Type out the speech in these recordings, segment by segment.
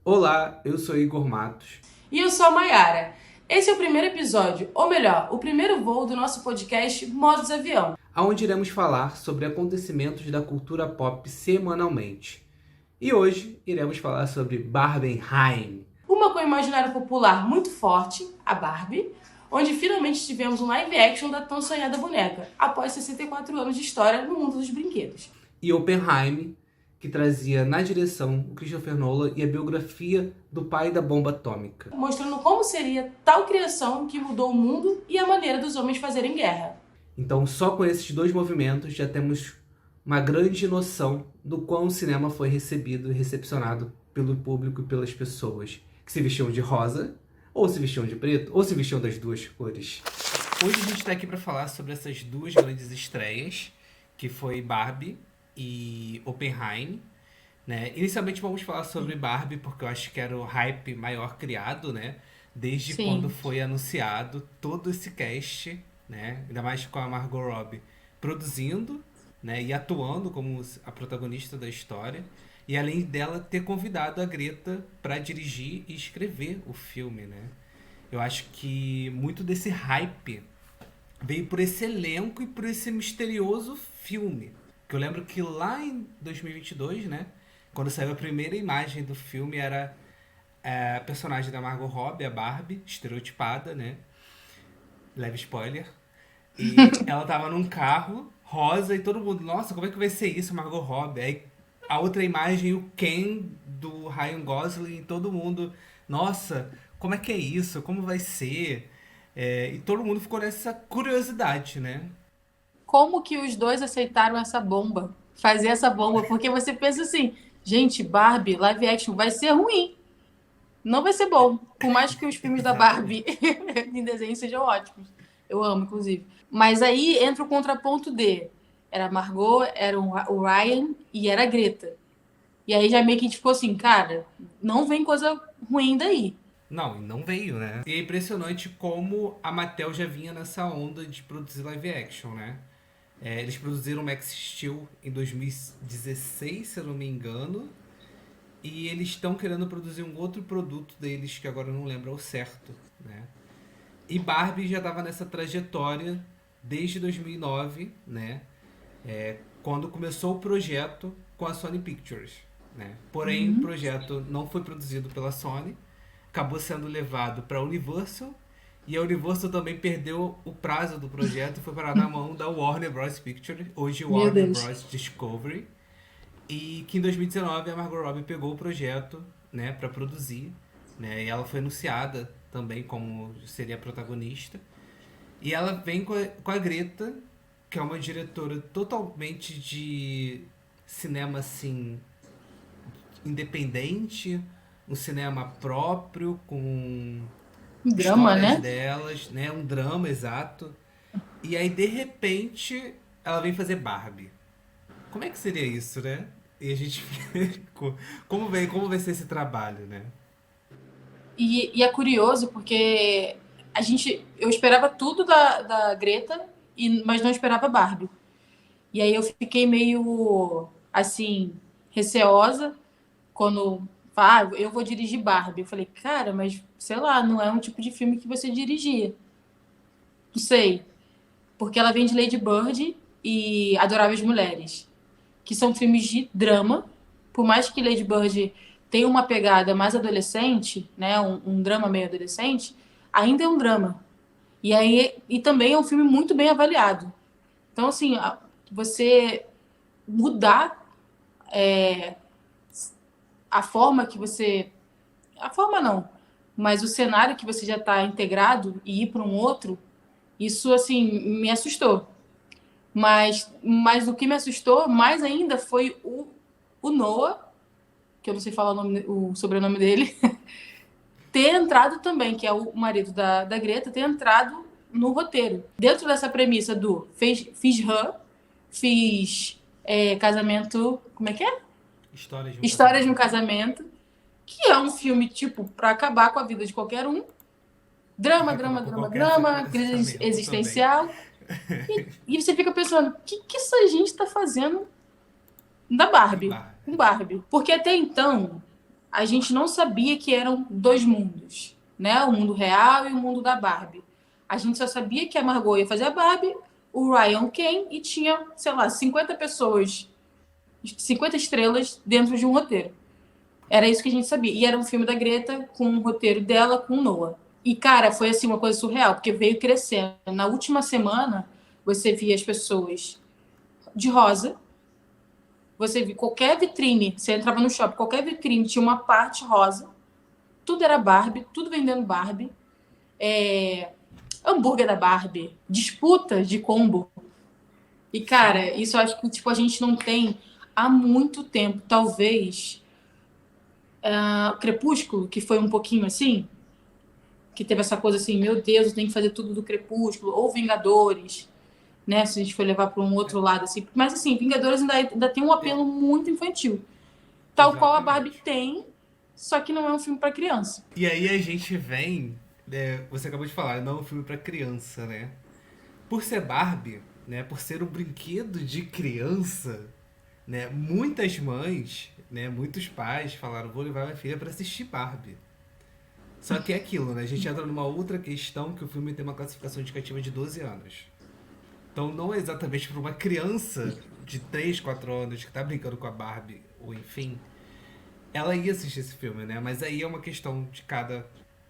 Olá, eu sou Igor Matos. E eu sou a Mayara. Esse é o primeiro episódio, ou melhor, o primeiro voo do nosso podcast Modos Avião. Onde iremos falar sobre acontecimentos da cultura pop semanalmente. E hoje iremos falar sobre Barbenheim. Uma com o imaginário popular muito forte, a Barbie, onde finalmente tivemos um live action da tão sonhada boneca, após 64 anos de história no mundo dos brinquedos. E Oppenheim, que trazia na direção o Christopher Nolan e a biografia do pai da bomba atômica. Mostrando como seria tal criação que mudou o mundo e a maneira dos homens fazerem guerra. Então, só com esses dois movimentos já temos uma grande noção do quão o cinema foi recebido e recepcionado pelo público e pelas pessoas que se vestiam de rosa, ou se vestiam de preto, ou se vestiam das duas cores. Hoje a gente está aqui para falar sobre essas duas grandes estreias, que foi Barbie e Oppenheim, né? Inicialmente vamos falar sobre Barbie, porque eu acho que era o hype maior criado, né? Desde quando Sim. foi anunciado todo esse cast, né? Ainda mais com a Margot Robbie produzindo, né? E atuando como a protagonista da história. E além dela ter convidado a Greta para dirigir e escrever o filme, né? Eu acho que muito desse hype veio por esse elenco e por esse misterioso filme. Que eu lembro que lá em 2022, né? Quando saiu a primeira imagem do filme, era a personagem da Margot Robbie, a Barbie, estereotipada, né? Leve spoiler. E ela tava num carro rosa e todo mundo, nossa, como é que vai ser isso, Margot Robbie? Aí a outra imagem, o Ken do Ryan Gosling, e todo mundo, nossa, como é que é isso? Como vai ser? E todo mundo ficou nessa curiosidade, né? Como que os dois aceitaram essa bomba? Fazer essa bomba? Porque você pensa assim, gente, Barbie, live action, vai ser ruim. Não vai ser bom. Por mais que os filmes da Barbie Exatamente. em desenho sejam ótimos. Eu amo, inclusive. Mas aí entra o contraponto de... Era a Margot, era o Ryan e era a Greta. E aí já meio que a gente ficou assim, cara, não vem coisa ruim daí. Não, e não veio, né? E é impressionante como a Mattel já vinha nessa onda de produzir live action, né? Eles produziram Max Steel em 2016, se eu não me engano. E eles estão querendo produzir um outro produto deles, que agora eu não lembro ao certo, né? E Barbie já estava nessa trajetória desde 2009, né? Quando começou o projeto com a Sony Pictures, né? Porém, o Uhum. projeto não foi produzido pela Sony, acabou sendo levado para a Universal e a Universal também perdeu o prazo do projeto e foi parar na mão da Warner Bros. Pictures, hoje Meu Warner Deus. Bros. Discovery, e que em 2019 a Margot Robbie pegou o projeto, né, para produzir, né? E ela foi anunciada também como seria a protagonista. E ela vem com a Greta, que é uma diretora totalmente de cinema assim independente, um cinema próprio, com Um drama, histórias né? delas, né? Um drama exato. E aí, de repente, ela vem fazer Barbie. Como é que seria isso, né? E a gente ficou. Como vai ser esse trabalho, né? E é curioso porque eu esperava tudo da Greta, mas não esperava Barbie. E aí eu fiquei meio, assim, receosa quando, eu vou dirigir Barbie. Eu falei, cara, mas sei lá, não é um tipo de filme que você dirigia. Não sei. Porque ela vem de Lady Bird e Adoráveis Mulheres, que são filmes de drama. Por mais que Lady Bird tenha uma pegada mais adolescente, né, um drama meio adolescente, ainda é um drama. E também é um filme muito bem avaliado. Então, assim, você mudar a forma que você. A forma não, mas o cenário que você já está integrado e ir para um outro, isso, assim, me assustou. Mas o que me assustou mais ainda foi o Noah, que eu não sei falar o sobrenome dele, ter entrado também, que é o marido da Greta, ter entrado no roteiro. Dentro dessa premissa do fiz Her, fiz casamento. Como é que é? Histórias de um Histórias de um casamento. casamento, que é um filme, tipo, para acabar com a vida de qualquer um. Drama, Pra acabar drama, com drama, qualquer drama, crise relacionamento também. existencial. E você fica pensando, o que essa gente tá fazendo da E Barbie? Barbie. Com Barbie. Porque até então, a gente não sabia que eram dois mundos, né? O mundo real e o mundo da Barbie. A gente só sabia que a Margot ia fazer a Barbie, o Ryan Ken, e tinha, sei lá, 50 pessoas, 50 estrelas dentro de um roteiro. Era isso que a gente sabia. E era um filme da Greta com um roteiro dela com o Noah. E, cara, foi assim uma coisa surreal, porque veio crescendo. Na última semana, você via as pessoas de rosa. Você via qualquer vitrine, você entrava no shopping, qualquer vitrine tinha uma parte rosa. Tudo era Barbie, tudo vendendo Barbie. Hambúrguer da Barbie, disputa de combo. E, cara, isso eu acho que tipo, a gente não tem há muito tempo. Talvez Crepúsculo, que foi um pouquinho assim, que teve essa coisa assim, meu Deus, eu tenho que fazer tudo do Crepúsculo, ou Vingadores, né? Se a gente for levar para um outro lado, assim. Mas, assim, Vingadores ainda tem um apelo muito infantil. Tal qual a Barbie Exatamente. tem, só que não é um filme para criança. E aí a gente vem, você acabou de falar, não é um filme pra criança, né? Por ser Barbie, né? Por ser um brinquedo de criança, né? Muitas mães, né? Muitos pais falaram, vou levar minha filha pra assistir Barbie. Só que é aquilo, né? A gente entra numa outra questão que o filme tem uma classificação indicativa de 12 anos. Então não é exatamente para uma criança de 3 4 anos que tá brincando com a Barbie, ou enfim, ela ia assistir esse filme, né? Mas aí é uma questão de cada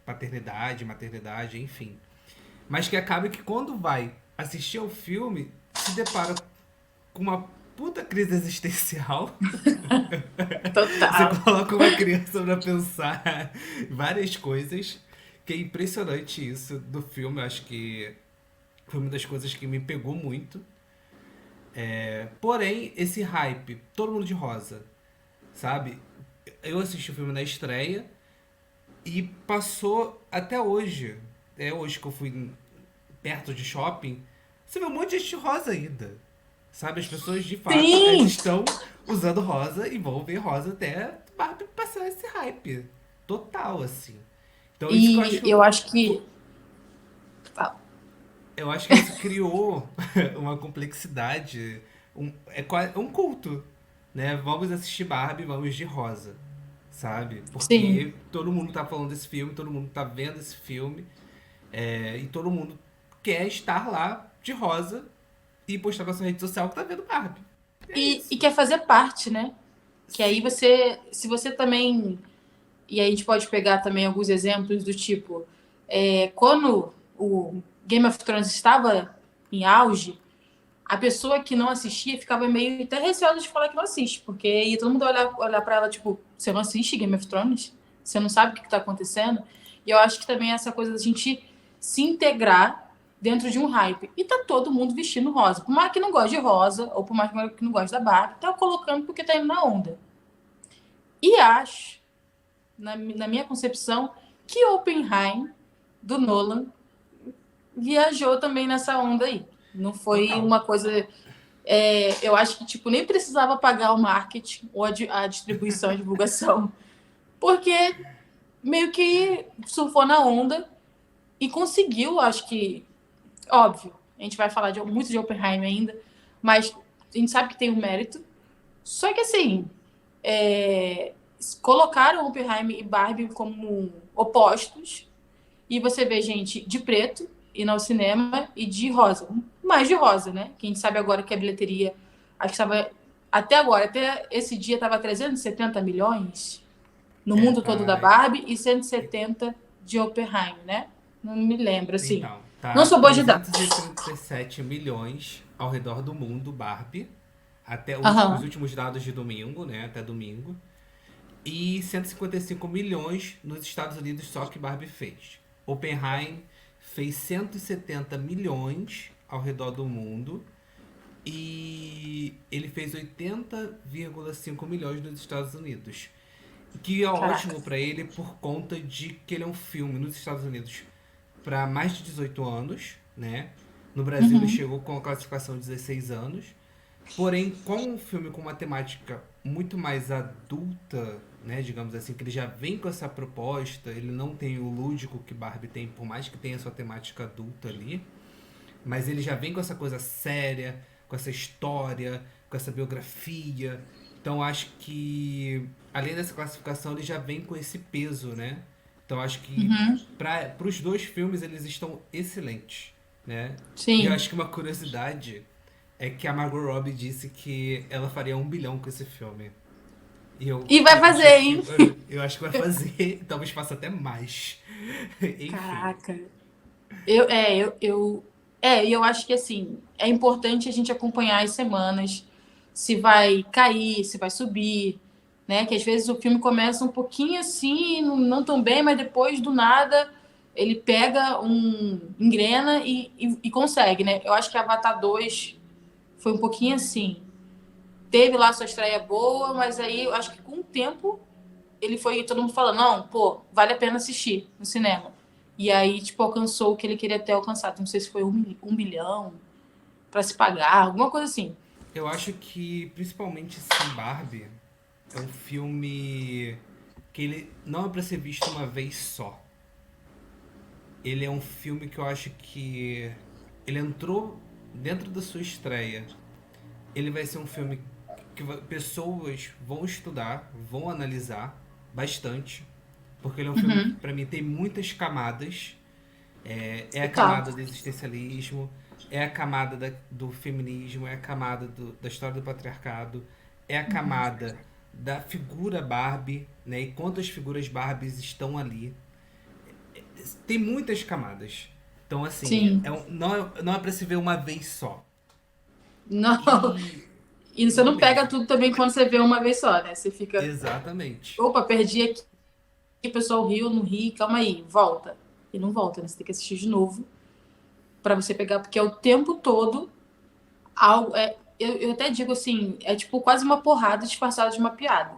paternidade, maternidade, enfim. Mas que acaba que quando vai assistir ao filme, se depara com uma puta crise existencial. Você Total. coloca uma criança pra pensar várias coisas. Que é impressionante isso do filme. Eu acho que foi uma das coisas que me pegou muito. Porém, esse hype, todo mundo de rosa, sabe? Eu assisti o filme na estreia e passou até hoje. É hoje que eu fui perto de shopping. Você vê um monte de gente rosa ainda. Sabe? As pessoas de fato elas Sim! estão usando rosa e vão ver rosa até Barbie passar esse hype. Total, assim. Então isso que eu E acho. eu acho que. Eu acho que isso criou uma complexidade. Um culto. Né? Vamos assistir Barbie, vamos de rosa. Sabe? Sim. Porque todo mundo tá falando desse filme, todo mundo tá vendo esse filme. E todo mundo quer estar lá de rosa e postar na sua rede social que tá vendo Barbie. É E isso. quer fazer parte, né? Que aí Sim. você. Se você também. E aí a gente pode pegar também alguns exemplos do tipo. Quando o Game of Thrones estava em auge, a pessoa que não assistia ficava meio até receosa de falar que não assiste, porque ia todo mundo olhar para ela, tipo, você não assiste Game of Thrones? Você não sabe o que está acontecendo? E eu acho que também é essa coisa da gente se integrar dentro de um hype. E tá todo mundo vestindo rosa. Por mais que não goste de rosa, ou por mais que não goste da Barbie, tá colocando porque tá indo na onda. E acho, na minha concepção, que Oppenheim, do Nolan, viajou também nessa onda aí. Não foi Total. uma coisa eu acho que tipo nem precisava pagar o marketing ou a distribuição, a divulgação, porque meio que surfou na onda e conseguiu, acho que, óbvio, a gente vai falar muito de Oppenheimer ainda, mas a gente sabe que tem um mérito. Só que assim, colocaram Oppenheimer e Barbie como opostos e você vê gente de preto e no cinema e de rosa, mais de rosa, né? Que a gente sabe agora que a bilheteria, acho que estava até agora, até esse dia estava 370 milhões no mundo todo da Tá. Barbie e 170 de Oppenheim, né? Não me lembro, assim. Então, Não tá sou boa de dados. 337 milhões ao redor do mundo, Barbie. Até os Aham. últimos dados de domingo, né? Até domingo. E 155 milhões nos Estados Unidos só que Barbie fez. Oppenheim fez 170 milhões ao redor do mundo. E ele fez 80,5 milhões nos Estados Unidos. Que é Caraca. ótimo pra ele por conta de que ele é um filme nos Estados Unidos para mais de 18 anos, né? No Brasil ele Uhum. chegou com a classificação de 16 anos. Porém, com um filme com uma temática muito mais adulta, né, digamos assim, que ele já vem com essa proposta, ele não tem o lúdico que Barbie tem, por mais que tenha sua temática adulta ali, mas ele já vem com essa coisa séria, com essa história, com essa biografia. Então acho que, além dessa classificação, ele já vem com esse peso, né? Então acho que Uhum, para os dois filmes eles estão excelentes, né? E eu sim. acho que uma curiosidade é que a Margot Robbie disse que ela faria 1 bilhão com esse filme. E E vai eu acho fazer, que hein? eu acho que vai fazer, talvez faça até mais. Enfim, Caraca. E eu acho que assim, é importante a gente acompanhar as semanas, se vai cair, se vai subir, né? Que às vezes o filme começa um pouquinho assim, não tão bem, mas depois do nada ele pega engrena e consegue, né? Eu acho que Avatar 2 foi um pouquinho assim. Teve lá sua estreia boa, mas aí eu acho que com o tempo ele foi todo mundo falando, não, pô, vale a pena assistir no cinema. E aí, tipo, alcançou o que ele queria ter alcançado. Não sei se foi 1 bilhão para se pagar, alguma coisa assim. eu acho que principalmente esse Barbie é um filme que ele não é para ser visto uma vez só. Ele é um filme que eu acho que ele entrou dentro da sua estreia. Ele vai ser um filme que pessoas vão estudar, vão analisar bastante, porque ele é um filme que Uhum. para mim tem muitas camadas. É a Total. camada do existencialismo, é a camada do feminismo, é a camada da história do patriarcado, é a camada da figura Barbie, né? E quantas figuras Barbies estão ali. Tem muitas camadas. Então, assim, Sim. não é pra se ver uma vez só. Não. E E você não não pega mesmo. tudo também quando você vê uma vez só, né? Você fica, Exatamente. opa, perdi aqui, o pessoal riu, não ri, calma aí, volta. E não volta, né? Você tem que assistir de novo para você pegar, porque é o tempo todo algo. Eu até digo assim, é tipo quase uma porrada disfarçada de uma piada.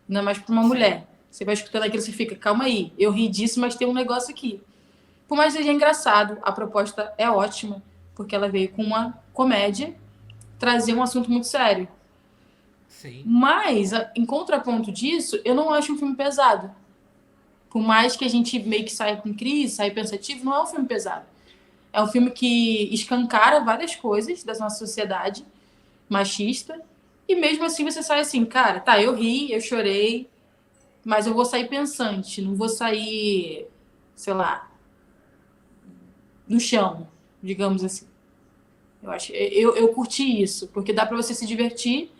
Ainda mais para uma Sim. mulher. Você vai escutando aquilo, você fica, calma aí, eu ri disso, mas tem um negócio aqui. Por mais que seja engraçado, a proposta é ótima, porque ela veio com uma comédia trazer um assunto muito sério. Sim. Mas, em contraponto disso, eu não acho um filme pesado. Por mais que a gente meio que saia com crise, saia pensativo, não é um filme pesado. É um filme que escancara várias coisas da nossa sociedade machista. E mesmo assim você sai assim, cara, tá, eu ri, eu chorei, mas eu vou sair pensante, não vou sair, sei lá, no chão, digamos assim. Eu curti isso, porque dá para você se divertir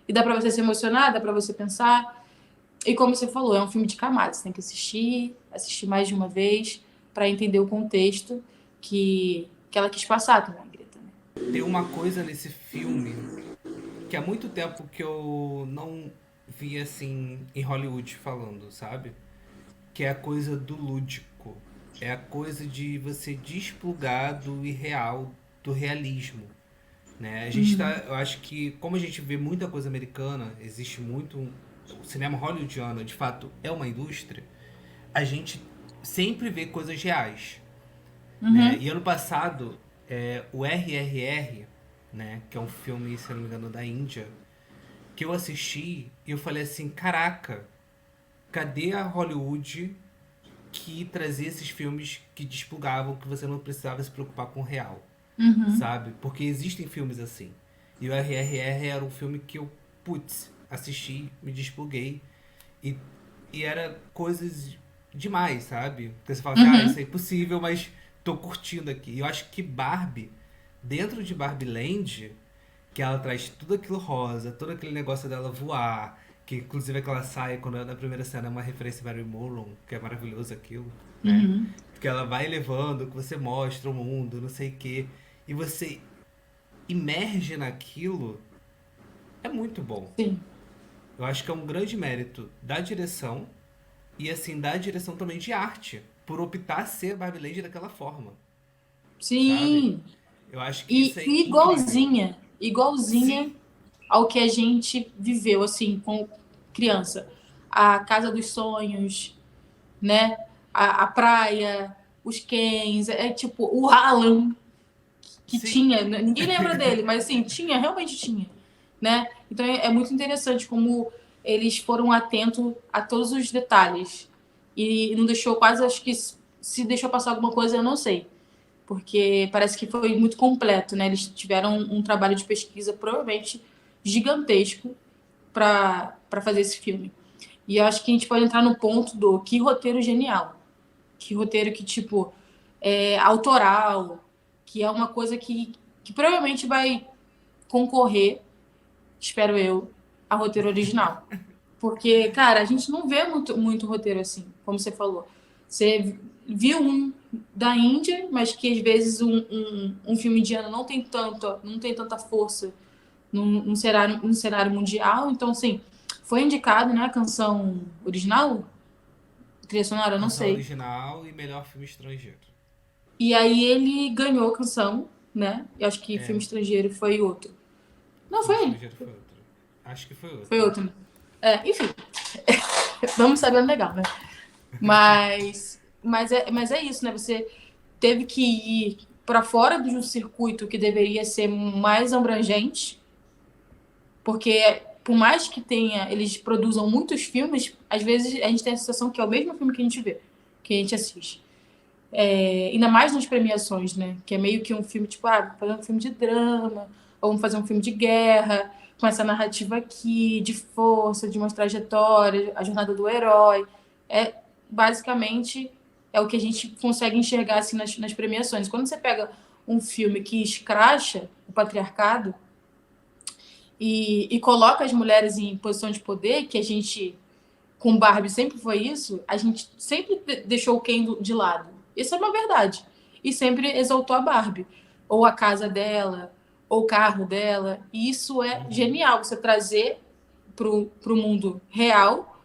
e dá para você se emocionar, dá para você pensar. E como você falou, é um filme de camadas, você tem que assistir mais de uma vez para entender o contexto que ela quis passar também, Greta, né? Tem uma coisa nesse filme que há muito tempo que eu não vi assim em Hollywood falando, sabe? Que é a coisa do lúdico. É a coisa de você desplugar do irreal, do realismo. Né? A gente tá, eu acho que, como a gente vê muita coisa americana, existe muito. O cinema hollywoodiano, de fato, é uma indústria. A gente sempre vê coisas reais. Né? Uhum. E ano passado, o RRR, né, que é um filme, se eu não me engano, da Índia, que eu assisti e eu falei assim: caraca, cadê a Hollywood que trazia esses filmes que desplugavam, que você não precisava se preocupar com o real, Uhum. sabe? Porque existem filmes assim. E o RRR era um filme que eu, putz, assisti, me despluguei e, e era coisas demais, sabe? Porque você fala assim, ah, isso Uhum. é impossível, mas tô curtindo aqui. E eu acho que Barbie, dentro de Barbie Land, que ela traz tudo aquilo rosa, todo aquele negócio dela voar, que inclusive aquela saia, quando na primeira cena é uma referência a Mary Mullen, que é maravilhoso aquilo, né? Uhum. Porque ela vai levando, que você mostra o mundo, não sei o quê, e você imerge naquilo, é muito bom. Sim. Eu acho que é um grande mérito da direção e assim da direção também de arte, por optar ser Barbie Land daquela forma, sabe? Sim. Eu acho que E isso é incrível. igualzinha, igualzinha Sim, ao que a gente viveu, assim, com criança. A Casa dos Sonhos, né? A praia, os Kens, é tipo o Alan, que sim, tinha, ninguém lembra dele, mas assim, tinha, realmente tinha, né? Então é muito interessante como eles foram atentos a todos os detalhes e não deixou quase, acho que se deixou passar alguma coisa, eu não sei, porque parece que foi muito completo, né? Eles tiveram um trabalho de pesquisa provavelmente gigantesco para fazer esse filme. E eu acho que a gente pode entrar no ponto do que roteiro genial. Que roteiro que, tipo, é autoral, que é uma coisa que provavelmente vai concorrer, espero eu, a roteiro original. Porque, cara, a gente não vê muito roteiro assim, como você falou. Você viu um da Índia, mas que às vezes um filme indiano não tem tanta força num cenário mundial. Então, assim, foi indicado, né, a canção original, trilha sonora, eu não Canção sei. original e melhor filme estrangeiro. E aí ele ganhou a canção, né? Eu acho que É, filme estrangeiro foi outro. Não filme foi? estrangeiro foi outro. Acho que foi Foi outro. outro, né? É, enfim, vamos sabendo legal, né? Mas é isso, né? Você teve que ir para fora de um circuito que deveria ser mais abrangente, porque por mais que tenha, eles produzam muitos filmes, às vezes a gente tem a sensação que é o mesmo filme que a gente vê, que a gente assiste. É, ainda mais nas premiações, né? Que é meio que um filme, tipo, vamos fazer um filme de drama, ou vamos fazer um filme de guerra, com essa narrativa aqui, de força, de uma trajetória, a jornada do herói. É, basicamente, é o que a gente consegue enxergar assim, nas premiações. Quando você pega um filme que escracha o patriarcado e coloca as mulheres em posição de poder, que a gente com Barbie sempre foi isso, a gente sempre deixou o Ken de lado. Isso é uma verdade. E sempre exaltou a Barbie. Ou a casa dela, ou o carro dela. E isso é Uhum. genial, você trazer pro mundo real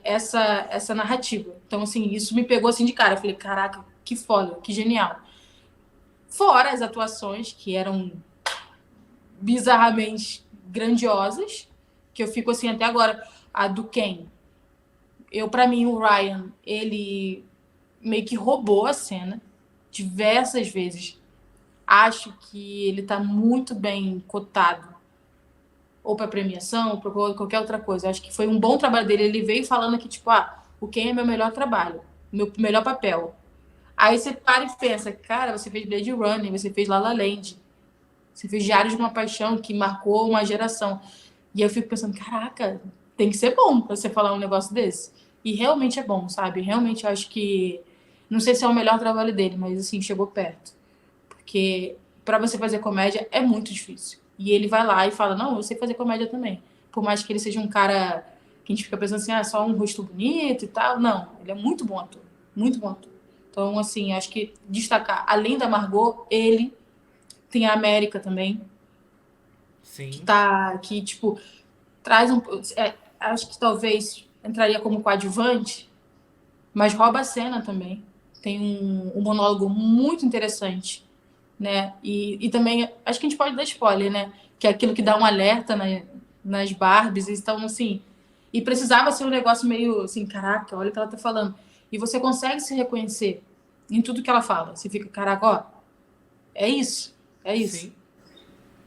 essa narrativa. Então, assim, isso me pegou assim de cara. Eu falei, caraca, que foda, que genial. Fora as atuações, que eram bizarramente grandiosas, que eu fico assim até agora. A do Ken, para mim, o Ryan, ele meio que roubou a cena diversas vezes. Acho que ele tá muito bem cotado, ou para premiação, ou para qualquer outra coisa. Acho que foi um bom trabalho dele. Ele veio falando que, tipo, o Ken é meu melhor trabalho, meu melhor papel. Aí você para e pensa, cara, você fez Blade Runner, você fez La La Land, você fez Diário de uma Paixão, que marcou uma geração. E eu fico pensando, caraca, tem que ser bom pra você falar um negócio desse. E realmente é bom, sabe? Realmente eu acho que. Não sei se é o melhor trabalho dele, mas assim, chegou perto. Porque pra você fazer comédia é muito difícil. E ele vai lá e fala: Não, eu sei fazer comédia também. Por mais que ele seja um cara que a gente fica pensando assim, só um rosto bonito e tal. Não, ele é muito bom ator. Muito bom ator. Então, assim, acho que destacar, além da Margot, ele tem a América também, que Sim. tá, que, tipo, traz um. Acho que talvez entraria como coadjuvante, mas rouba a cena também. Tem um monólogo muito interessante, né? E também, acho que a gente pode dar spoiler, né? Que é aquilo que dá um alerta nas Barbies. Então, assim, e precisava ser um negócio meio assim, caraca, olha o que ela tá falando. E você consegue se reconhecer em tudo que ela fala. Você fica, caraca, ó, é isso, é isso. Sim.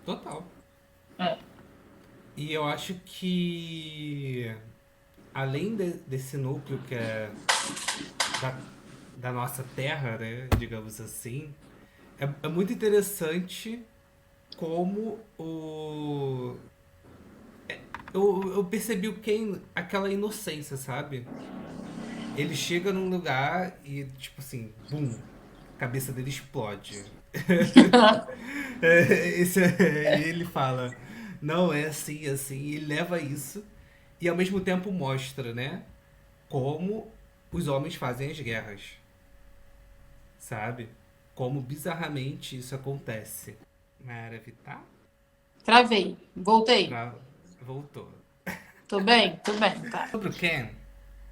Total. É. E eu acho que além desse núcleo que é da, da nossa terra, né, digamos assim, é muito interessante como eu percebi o Ken, aquela inocência, sabe? Ele chega num lugar e, tipo assim, bum, a cabeça dele explode. E ele fala, não, é assim, assim, e ele leva isso e ao mesmo tempo mostra, né, como os homens fazem as guerras, sabe? Como bizarramente isso acontece. Maravilha. Travei, voltei. Tra... Voltou. Tô bem, tá. Sobre o Ken,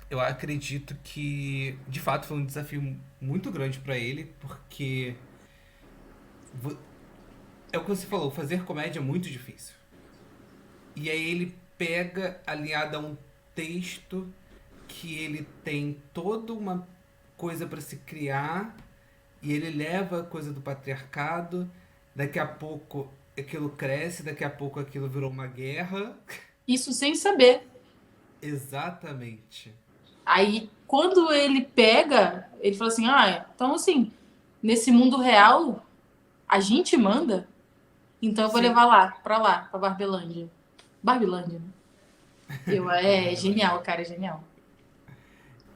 eu acredito que de fato foi um desafio muito grande pra ele, porque é o que você falou, fazer comédia é muito difícil. E aí ele pega aliado a um texto que ele tem toda uma coisa pra se criar e ele leva a coisa do patriarcado, daqui a pouco aquilo cresce, daqui a pouco aquilo virou uma guerra. Isso sem saber. Exatamente. Aí, quando ele pega, ele fala assim: então assim, nesse mundo real, a gente manda, então eu vou Sim, levar lá, pra Barbelândia. Barbilândia, né? É genial, cara, é genial.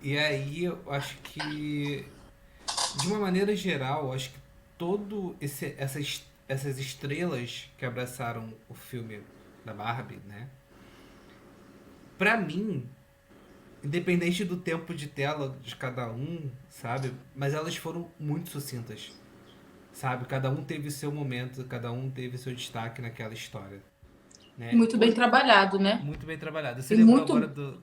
E aí eu acho que, de uma maneira geral, eu acho que essas estrelas que abraçaram o filme da Barbie, né? Pra mim, independente do tempo de tela de cada um, sabe? Mas elas foram muito sucintas, sabe? Cada um teve o seu momento, cada um teve o seu destaque naquela história, né? Muito bem trabalhado, né? Muito bem trabalhado. Você E lembrou agora muito. do...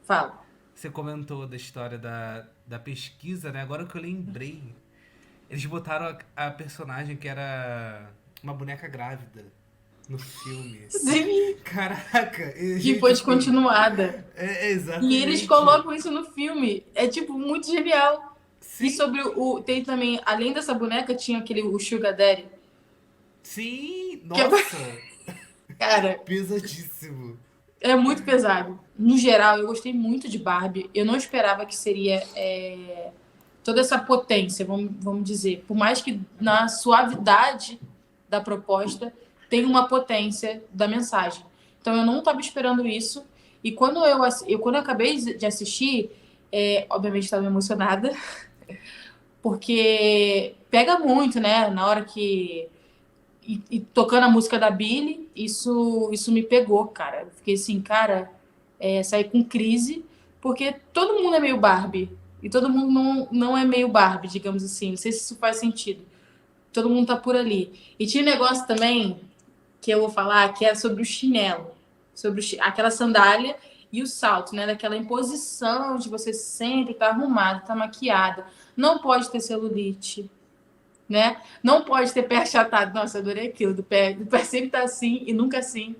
Fala. Você comentou da história da pesquisa, né? Agora que eu lembrei, eles botaram a personagem que era uma boneca grávida no filme. Sim, Caraca, que gente, foi assim, descontinuada. é E eles exatamente. colocam isso no filme. É, tipo, muito genial. E Sim, sobre o. Tem também, além dessa boneca, tinha aquele o Sugar Daddy. sim, Que é, nossa, cara, pesadíssimo. é muito pesado. No geral, eu gostei muito de Barbie. Eu não esperava que seria toda essa potência, vamos dizer. Por mais que na suavidade da proposta tem uma potência da mensagem. Então eu não estava esperando isso. E quando eu acabei de assistir, obviamente estava emocionada, porque pega muito, né? Na hora que. E tocando a música da Billie, isso me pegou, cara. Eu fiquei assim, cara, saí com crise, porque todo mundo é meio Barbie. E todo mundo não é meio Barbie, digamos assim. Não sei se isso faz sentido. Todo mundo tá por ali. E tinha um negócio também que eu vou falar que é sobre o chinelo, sobre aquela sandália e o salto, né? Daquela imposição de você sempre estar arrumado, estar maquiada. Não pode ter celulite, né? Não pode ter pé achatado. Nossa, eu adorei aquilo, do pé sempre tá assim e nunca assim.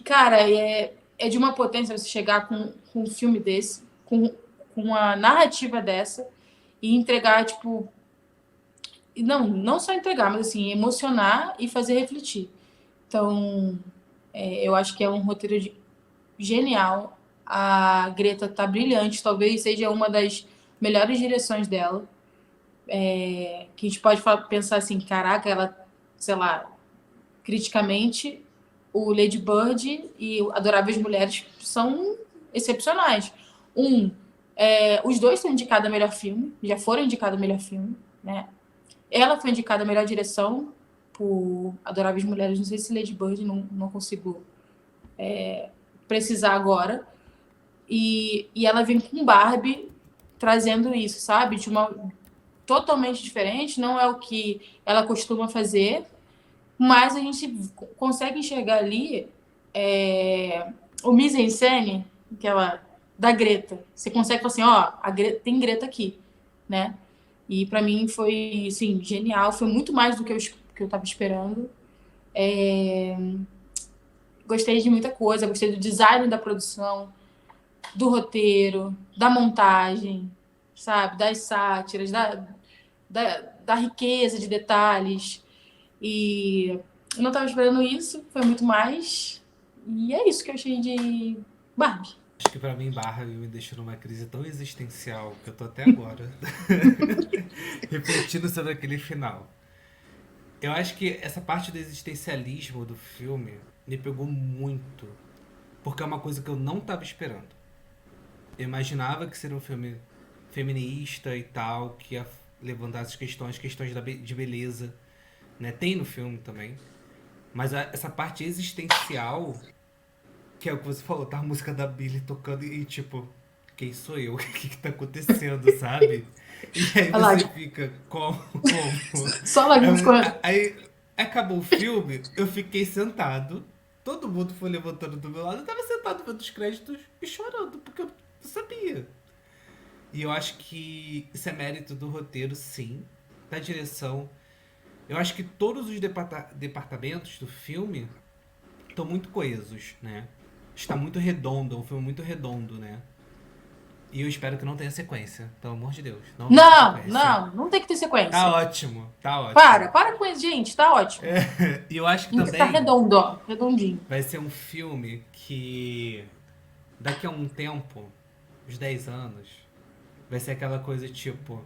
Cara, é de uma potência você chegar com um filme desse, com uma narrativa dessa e entregar, tipo, não só entregar, mas assim, emocionar e fazer refletir. Então, eu acho que é um roteiro genial. A Greta tá brilhante, talvez seja uma das melhores direções dela. Que a gente pode pensar assim, caraca, ela, sei lá, criticamente, o Lady Bird e o Adoráveis Mulheres são excepcionais. Os dois são indicados a melhor filme, já foram indicados a melhor filme, né? Ela foi indicada a melhor direção por Adoráveis Mulheres, não sei se Lady Bird, não consigo precisar agora. E ela vem com Barbie trazendo isso, sabe? De uma totalmente diferente, não é o que ela costuma fazer, mas a gente consegue enxergar ali o mise-en-scène, aquela da Greta. Você consegue falar assim, ó, tem Greta aqui, né? E para mim foi, assim, genial. Foi muito mais do que eu tava esperando. Gostei de muita coisa. Gostei do design da produção, do roteiro, da montagem, sabe? Das sátiras, da riqueza de detalhes. E eu não estava esperando isso. Foi muito mais. E é isso que eu achei de Barbie. Acho que pra mim Barbie me deixou numa crise tão existencial que eu tô até agora refletindo sobre aquele final. Eu acho que essa parte do existencialismo do filme me pegou muito, porque é uma coisa que eu não tava esperando. Eu imaginava que seria um filme feminista e tal, que ia levantar essas questões de beleza, né? Tem no filme também. Mas essa parte existencial, que é o que você falou, tá a música da Billie tocando e tipo, quem sou eu? O que tá acontecendo, sabe? E aí Olha lá, você tipo, fica, como? só lágrimas correndo. Aí acabou o filme, eu fiquei sentado, todo mundo foi levantando do meu lado, eu tava sentado vendo os créditos e chorando, porque eu sabia. E eu acho que isso é mérito do roteiro, sim, da direção. Eu acho que todos os departamentos do filme estão muito coesos, né? Está muito redondo, é um filme muito redondo, né? E eu espero que não tenha sequência, pelo amor de Deus, não tenha Não, sequência. não tem que ter Tá sequência. ótimo, tá ótimo. Para com isso, gente, tá ótimo. E eu acho que Tá também redondo, ó, redondinho. vai ser um filme que daqui a um tempo, uns 10 anos, vai ser aquela coisa tipo,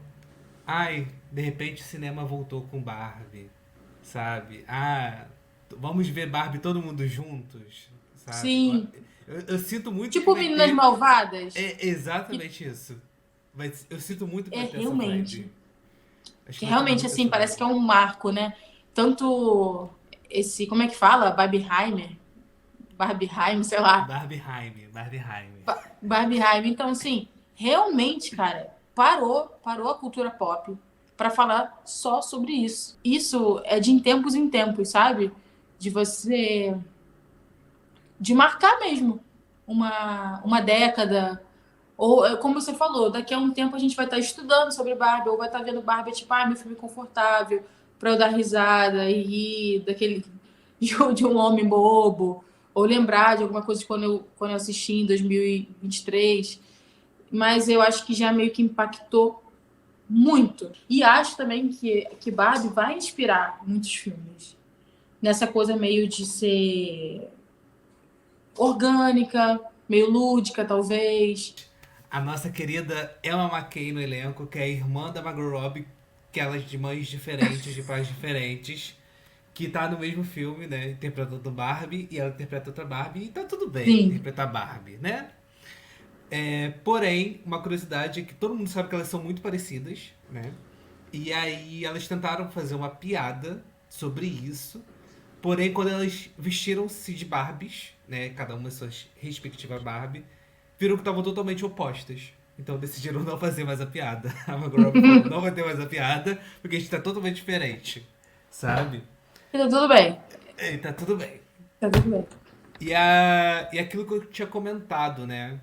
ai, de repente o cinema voltou com Barbie, sabe? Ah, Vamos ver Barbie todo mundo juntos, sabe? Sim. Eu sinto muito que Tipo vai Meninas ter. Malvadas. É exatamente isso. Eu sinto muito que É vai ter essa vibe. realmente. Acho que Que vai ter realmente, muito assim, essa parece que vibe. é um marco, né? Tanto esse, como é que fala? Barbieheimer, sei lá. Barbie. Barbieheimer. Então, assim, realmente, cara, parou a cultura pop pra falar só sobre isso. Isso é de em tempos, sabe? De você, de marcar mesmo uma década. Ou, como você falou, daqui a um tempo a gente vai estar estudando sobre Barbie, ou vai estar vendo Barbie, tipo, meu filme confortável, pra eu dar risada e rir daquele de um homem bobo, ou lembrar de alguma coisa de quando eu assisti em 2023. Mas eu acho que já meio que impactou muito. E acho também que Barbie vai inspirar muitos filmes. Nessa coisa meio de ser orgânica, meio lúdica, talvez. A nossa querida Emma McKay no elenco, que é a irmã da Margot Robbie, que ela é de mães diferentes, de pais diferentes, que tá no mesmo filme, né? Interpretando Barbie, e ela interpreta outra Barbie, e tá tudo bem Sim, interpretar Barbie, né? Porém, uma curiosidade é que todo mundo sabe que elas são muito parecidas, né? E aí elas tentaram fazer uma piada sobre isso. Porém, quando elas vestiram-se de Barbies, né? Cada uma suas respectivas Barbie, viram que estavam totalmente opostas. Então decidiram não fazer mais a piada. A Margot Robbie falou, não vai ter mais a piada, porque a gente tá totalmente diferente. Sabe? e tá tudo bem. E tá tudo bem. Tá tudo bem. E aquilo que eu tinha comentado, né?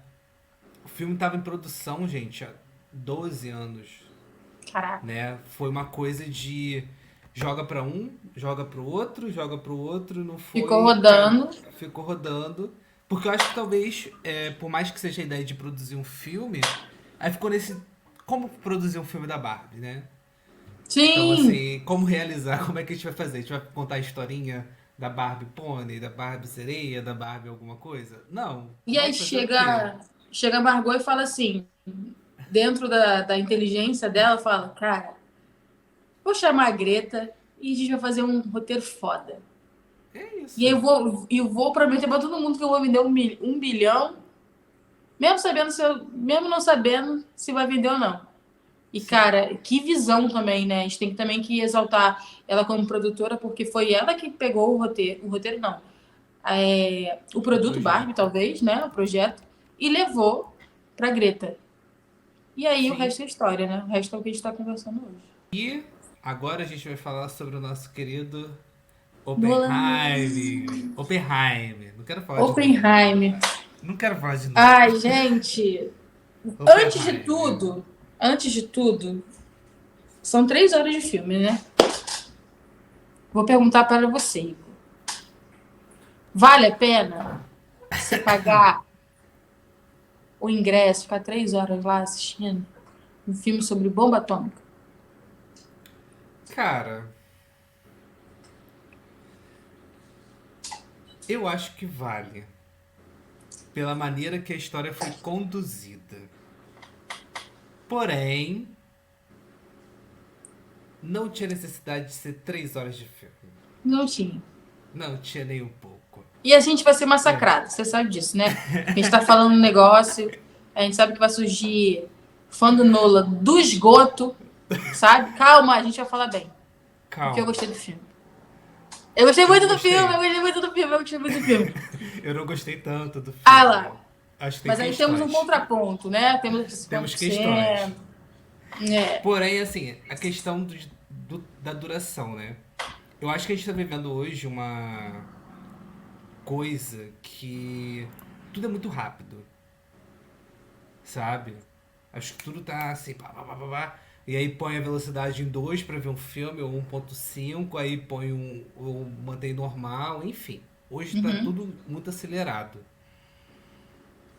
O filme tava em produção, gente, há 12 anos, Caraca. né? Foi uma coisa de joga pra um, joga pro outro, não Ficou foi, cara, rodando. ficou rodando. Porque eu acho que talvez, por mais que seja a ideia de produzir um filme, aí ficou nesse como produzir um filme da Barbie, né? Então, Sim! assim, como realizar, como é que a gente vai fazer? A gente vai contar a historinha da Barbie Pônei, da Barbie Sereia, da Barbie alguma coisa? Não. E aí Vamos fazer o quê? chega a Margot e fala assim, dentro da inteligência dela, fala, cara, vou chamar a Greta e a gente vai fazer um roteiro foda. É E aí isso. eu vou prometer pra todo mundo que eu vou vender um bilhão, mesmo sabendo se eu, mesmo não sabendo se vai vender ou não. E, Sim. cara, que visão também, né? A gente tem também que exaltar ela como produtora, porque foi ela que pegou o roteiro não, o O produto Barbie, projeto. talvez, né? O projeto, e levou pra Greta. E aí o Sim. resto é história, né? O resto é o que a gente tá conversando hoje. E agora a gente vai falar sobre o nosso querido Nolan. Oppenheimer. Oppenheimer. Não quero falar de Nolan. Oppenheimer. Não quero falar de Nolan. Ai, gente, antes de Oppenheimer. tudo, antes de tudo, são 3 horas de filme, né? Vou perguntar para você, Igor. Vale a pena você pagar o ingresso, ficar 3 horas lá assistindo um filme sobre bomba atômica? Cara, eu acho que vale. Pela maneira que a história foi conduzida. Porém, não tinha necessidade de ser 3 horas de filme. Não tinha. Não tinha nem um pouco. E a gente vai ser É. massacrado, você sabe disso, né? A gente tá falando um negócio, a gente sabe que vai surgir fã do Nola do esgoto, sabe? Calma, a gente vai falar bem. Porque eu Calma. gostei do filme. Eu gostei Eu muito do filme, gostei. eu gostei muito do filme, eu gostei muito do filme. Eu não gostei tanto do Ah filme. lá. Acho que tem Mas aí temos um questões. contraponto, né? Temos aqui Temos questões. 50%. É, Porém, assim, a questão da duração, né? Eu acho que a gente tá vivendo hoje uma coisa que tudo é muito rápido, sabe? Acho que tudo tá assim, pá, pá, pá, pá, pá. E aí põe a velocidade em 2 pra ver um filme, ou 1.5, aí põe ou mantém normal, enfim. Hoje tá tudo muito acelerado.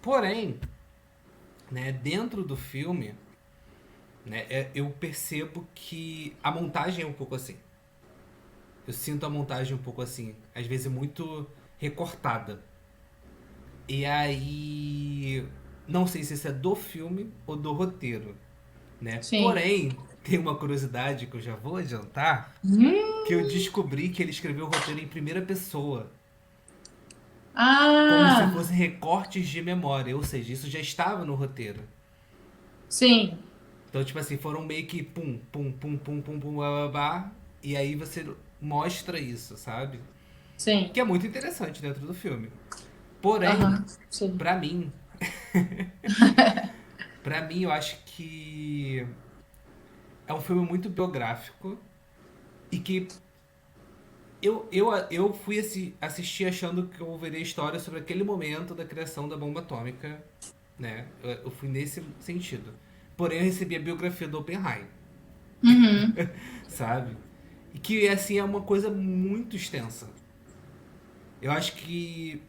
Porém, né, dentro do filme, né, eu percebo que a montagem é um pouco assim. Eu sinto a montagem um pouco assim, às vezes muito recortada. E aí, não sei se isso é do filme ou do roteiro, né? sim. Porém, tem uma curiosidade que eu já vou adiantar, que eu descobri que ele escreveu o roteiro em primeira pessoa, como se Ah, fossem recortes de memória, ou seja, isso já estava no roteiro. sim, Então, tipo assim, foram meio que pum, pum, pum, pum, pum, pum, blá, blá, blá, e aí você mostra isso, sabe? sim. Que é muito interessante dentro do filme. Porém, Aham, sim. pra mim, pra mim eu acho que é um filme muito biográfico e que eu fui assistir achando que eu veria história sobre aquele momento da criação da bomba atômica, né? Eu fui nesse sentido. Porém, eu recebi a biografia do Oppenheim, Uhum, sabe? E que, assim, é uma coisa muito extensa. Eu acho que.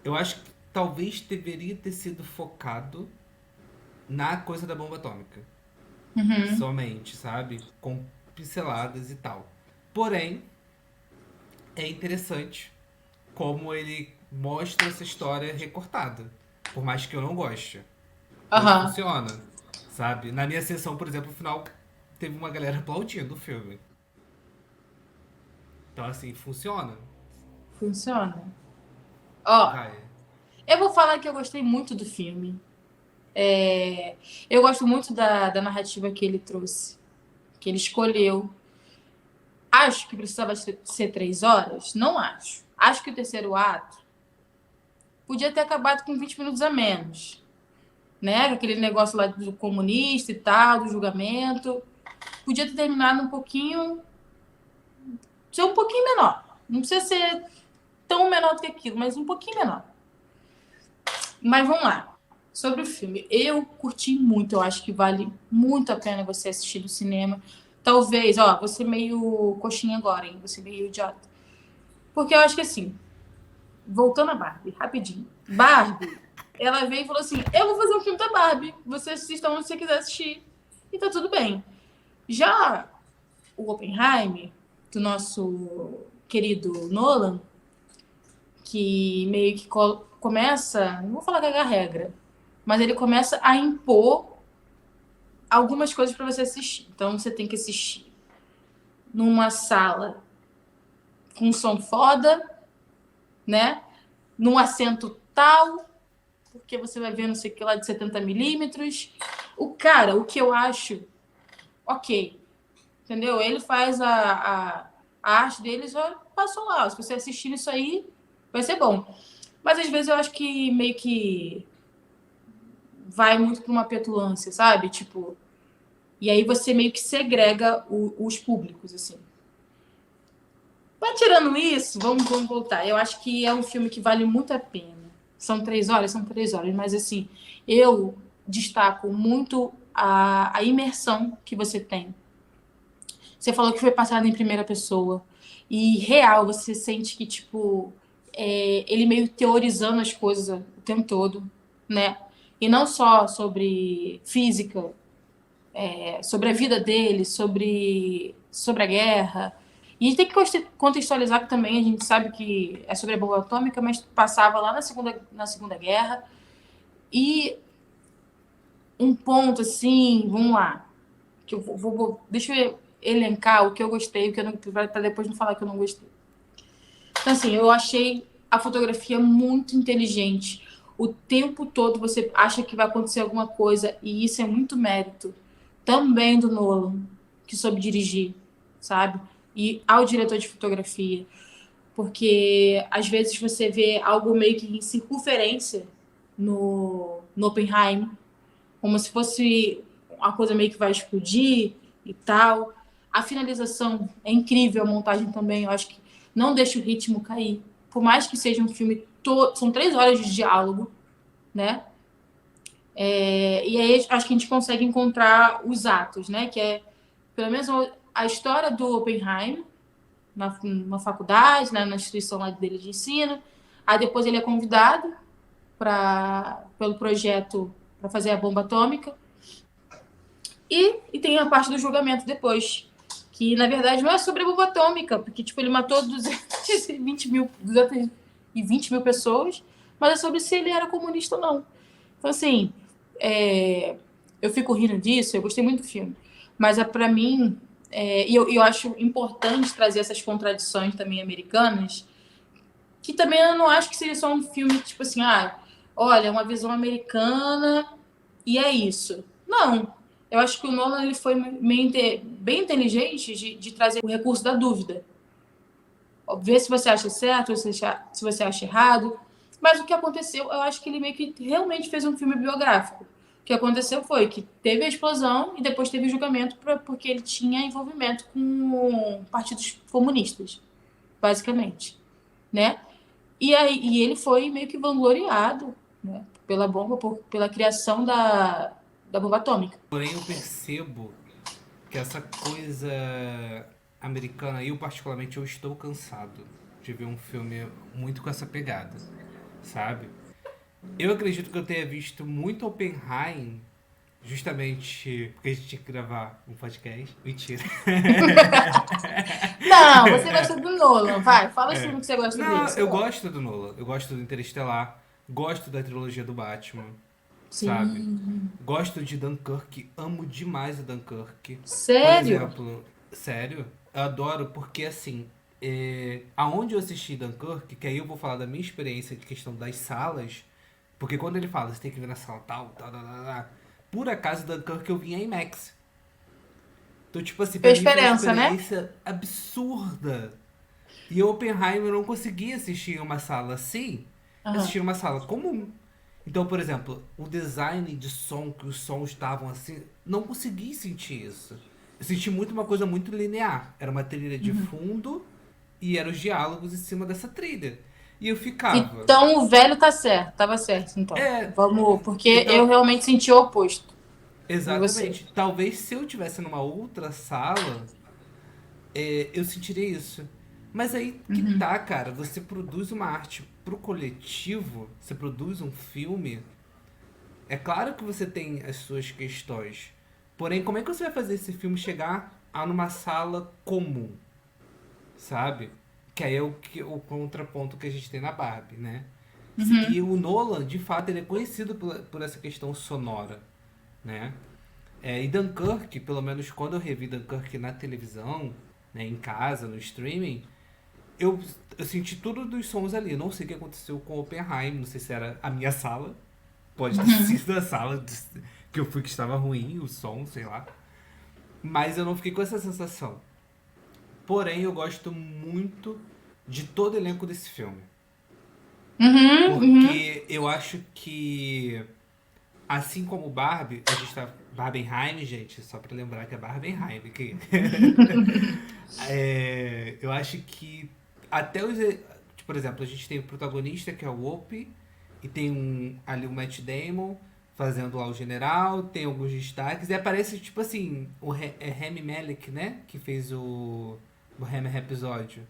Eu acho que talvez deveria ter sido focado na coisa da bomba atômica. uhum. Somente, sabe? Com pinceladas e tal. Porém, é interessante como ele mostra essa história recortada. Por mais que eu não goste. Mas Aham, funciona, sabe? Na minha sessão, por exemplo, no final teve uma galera aplaudindo o filme. Então, assim, funciona. funciona. Ó, Vai. eu vou falar que eu gostei muito do filme. É, eu gosto muito da narrativa que ele trouxe, que ele escolheu. Acho que precisava ser 3 horas? Não acho. Acho que o terceiro ato podia ter acabado com 20 minutos a menos, né? Aquele negócio lá do comunista e tal, do julgamento. Podia ter terminado um pouquinho, ser um pouquinho menor. Não precisa ser tão menor do que aquilo, mas um pouquinho menor. Mas vamos lá. Sobre o filme, eu curti muito, eu acho que vale muito a pena você assistir no cinema. Talvez, ó, você meio coxinha agora, hein? Você meio idiota. Porque eu acho que assim, voltando a Barbie, rapidinho. Barbie, ela veio e falou assim: eu vou fazer um filme da Barbie. Você assista onde você quiser assistir. E tá tudo bem. Já o Oppenheim, do nosso querido Nolan, que meio que começa, não vou falar cagar regra, mas ele começa a impor algumas coisas para você assistir. Então você tem que assistir numa sala com som foda, né? Num assento tal, porque você vai ver não sei o que lá de 70 milímetros. O cara, o que eu acho, ok, entendeu? Ele faz a arte dele, já passou lá. Se você assistir isso aí, vai ser bom. Mas às vezes eu acho que meio que vai muito para uma petulância, sabe? Tipo, e aí você meio que segrega os públicos, assim. Mas tirando isso, vamos voltar. Eu acho que é um filme que vale muito a pena. São 3 horas, mas assim, eu destaco muito a imersão que você tem. Você falou que foi passado em primeira pessoa. E real, você sente que, tipo, ele meio teorizando as coisas o tempo todo, né? E não só sobre física, sobre a vida dele, sobre a guerra. E a gente tem que contextualizar que também a gente sabe que é sobre a bomba atômica, mas passava lá na Segunda Guerra. E um ponto assim, vamos lá, que eu deixa eu elencar o que eu gostei, o que eu não, para depois não falar que eu não gostei. Então assim, eu achei a fotografia muito inteligente. O tempo todo você acha que vai acontecer alguma coisa e isso é muito mérito também do Nolan, que soube dirigir, sabe? E ao diretor de fotografia, porque às vezes você vê algo meio que em circunferência no Oppenheim, como se fosse uma coisa meio que vai explodir e tal. A finalização é incrível, a montagem também, eu acho que não deixa o ritmo cair. Por mais que seja um filme todo, são 3 horas de diálogo, né? E aí acho que a gente consegue encontrar os atos, né? Que é, pelo menos, a história do Oppenheim na faculdade, né? Na instituição lá dele de ensino. Aí depois ele é convidado pelo projeto para fazer a bomba atômica. E tem a parte do julgamento depois, que na verdade não é sobre a bomba atômica, porque tipo, ele matou 220 mil pessoas, mas é sobre se ele era comunista ou não. Então, assim, eu fico rindo disso, eu gostei muito do filme. Mas para mim, eu acho importante trazer essas contradições também americanas, que também eu não acho que seja só um filme tipo assim, olha, uma visão americana e é isso. Não. Eu acho que o Nolan ele foi bem inteligente de trazer o recurso da dúvida. Ver se você acha certo, se você acha errado. Mas o que aconteceu, eu acho que ele meio que realmente fez um filme biográfico. O que aconteceu foi que teve a explosão e depois teve o julgamento porque ele tinha envolvimento com partidos comunistas, basicamente, né? E ele foi meio que vangloriado, né, pela bomba, pela criação da bomba atômica. Porém, eu percebo que essa coisa americana, eu particularmente, eu estou cansado de ver um filme muito com essa pegada, sabe? Eu acredito que eu tenha visto muito Oppenheim, justamente porque a gente tinha que gravar um podcast. Mentira. Não, você gosta do Nolan, vai, fala os filmes que você gosta dele. Não, eu gosto do Nolan, eu gosto do Interestelar, gosto da trilogia do Batman, sabe? Sim. Gosto de Dunkirk, amo demais o Dunkirk. Por Sério? exemplo, sério, eu adoro porque assim, aonde eu assisti Dunkirk, que aí eu vou falar da minha experiência de questão das salas, porque quando ele fala, você tem que ver na sala tal, tal, tal, tal, tal, por acaso Dunkirk eu vi em IMAX. Então, tipo assim, pra Fez mim foi uma diferença, né? experiência absurda. E Oppenheimer eu não conseguia assistir em uma sala assim, Aham. assistir em uma sala comum. Então, por exemplo, o design de som, que os sons estavam assim, não consegui sentir isso. Eu senti muito uma coisa muito linear. Era uma trilha de fundo e eram os diálogos em cima dessa trilha. E eu ficava. Então o velho tá certo, tava certo, então. É, Vamos, porque eu então, realmente senti o oposto de você. exatamente. Talvez se eu tivesse numa outra sala, eu sentiria isso. Mas aí que tá, cara. Você produz uma arte pro coletivo, você produz um filme. É claro que você tem as suas questões. Porém, como é que você vai fazer esse filme chegar a numa sala comum? Sabe? Que aí é o contraponto que a gente tem na Barbie, né? E o Nolan, de fato, ele é conhecido por essa questão sonora, né? E Dunkirk, pelo menos quando eu revi Dunkirk na televisão, né, em casa, no streaming, eu senti tudo dos sons ali. Eu não sei o que aconteceu com Oppenheim, não sei se era a minha sala, pode ter sido a sala que eu fui que estava ruim, o som, sei lá. Mas eu não fiquei com essa sensação. Porém, eu gosto muito de todo o elenco desse filme. Uhum, uhum. Porque eu acho que, assim como Barbie, a gente tá. Barbenheim, gente, só pra lembrar que é Barbenheim. Que... eu acho que até os. Por exemplo, a gente tem o protagonista que é o Whoopi, e tem ali o Matt Damon fazendo lá o general, tem alguns destaques, e aparece tipo assim, é Rami Malek, né? Que fez o Bohemian Episódio.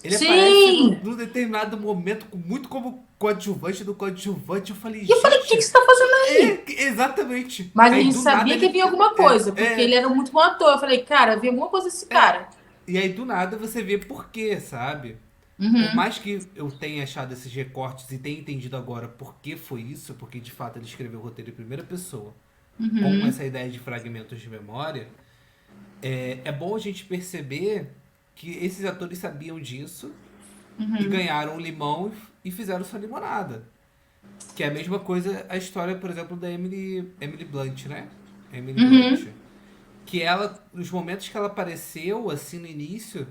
Ele aparece Sim! num determinado momento, muito como coadjuvante do coadjuvante. Eu falei, E eu falei, o que, que gente, você tá fazendo aí? exatamente. Mas a Aí gente do nada sabia que ele. havia alguma coisa, porque ele era muito bom ator. Eu falei, cara, havia alguma coisa desse É, cara. e aí do nada você vê por quê, sabe? Por Uhum, mais que eu tenha achado esses recortes e tenha entendido agora por que foi isso, porque de fato ele escreveu o roteiro em primeira pessoa, com uhum, essa ideia de fragmentos de memória, é bom a gente perceber que esses atores sabiam disso e uhum, ganharam um limão e fizeram sua limonada. Que é a mesma coisa a história, por exemplo, da Emily Blunt, né? Emily Blunt. uhum. Que ela, os momentos que ela apareceu, assim, no início,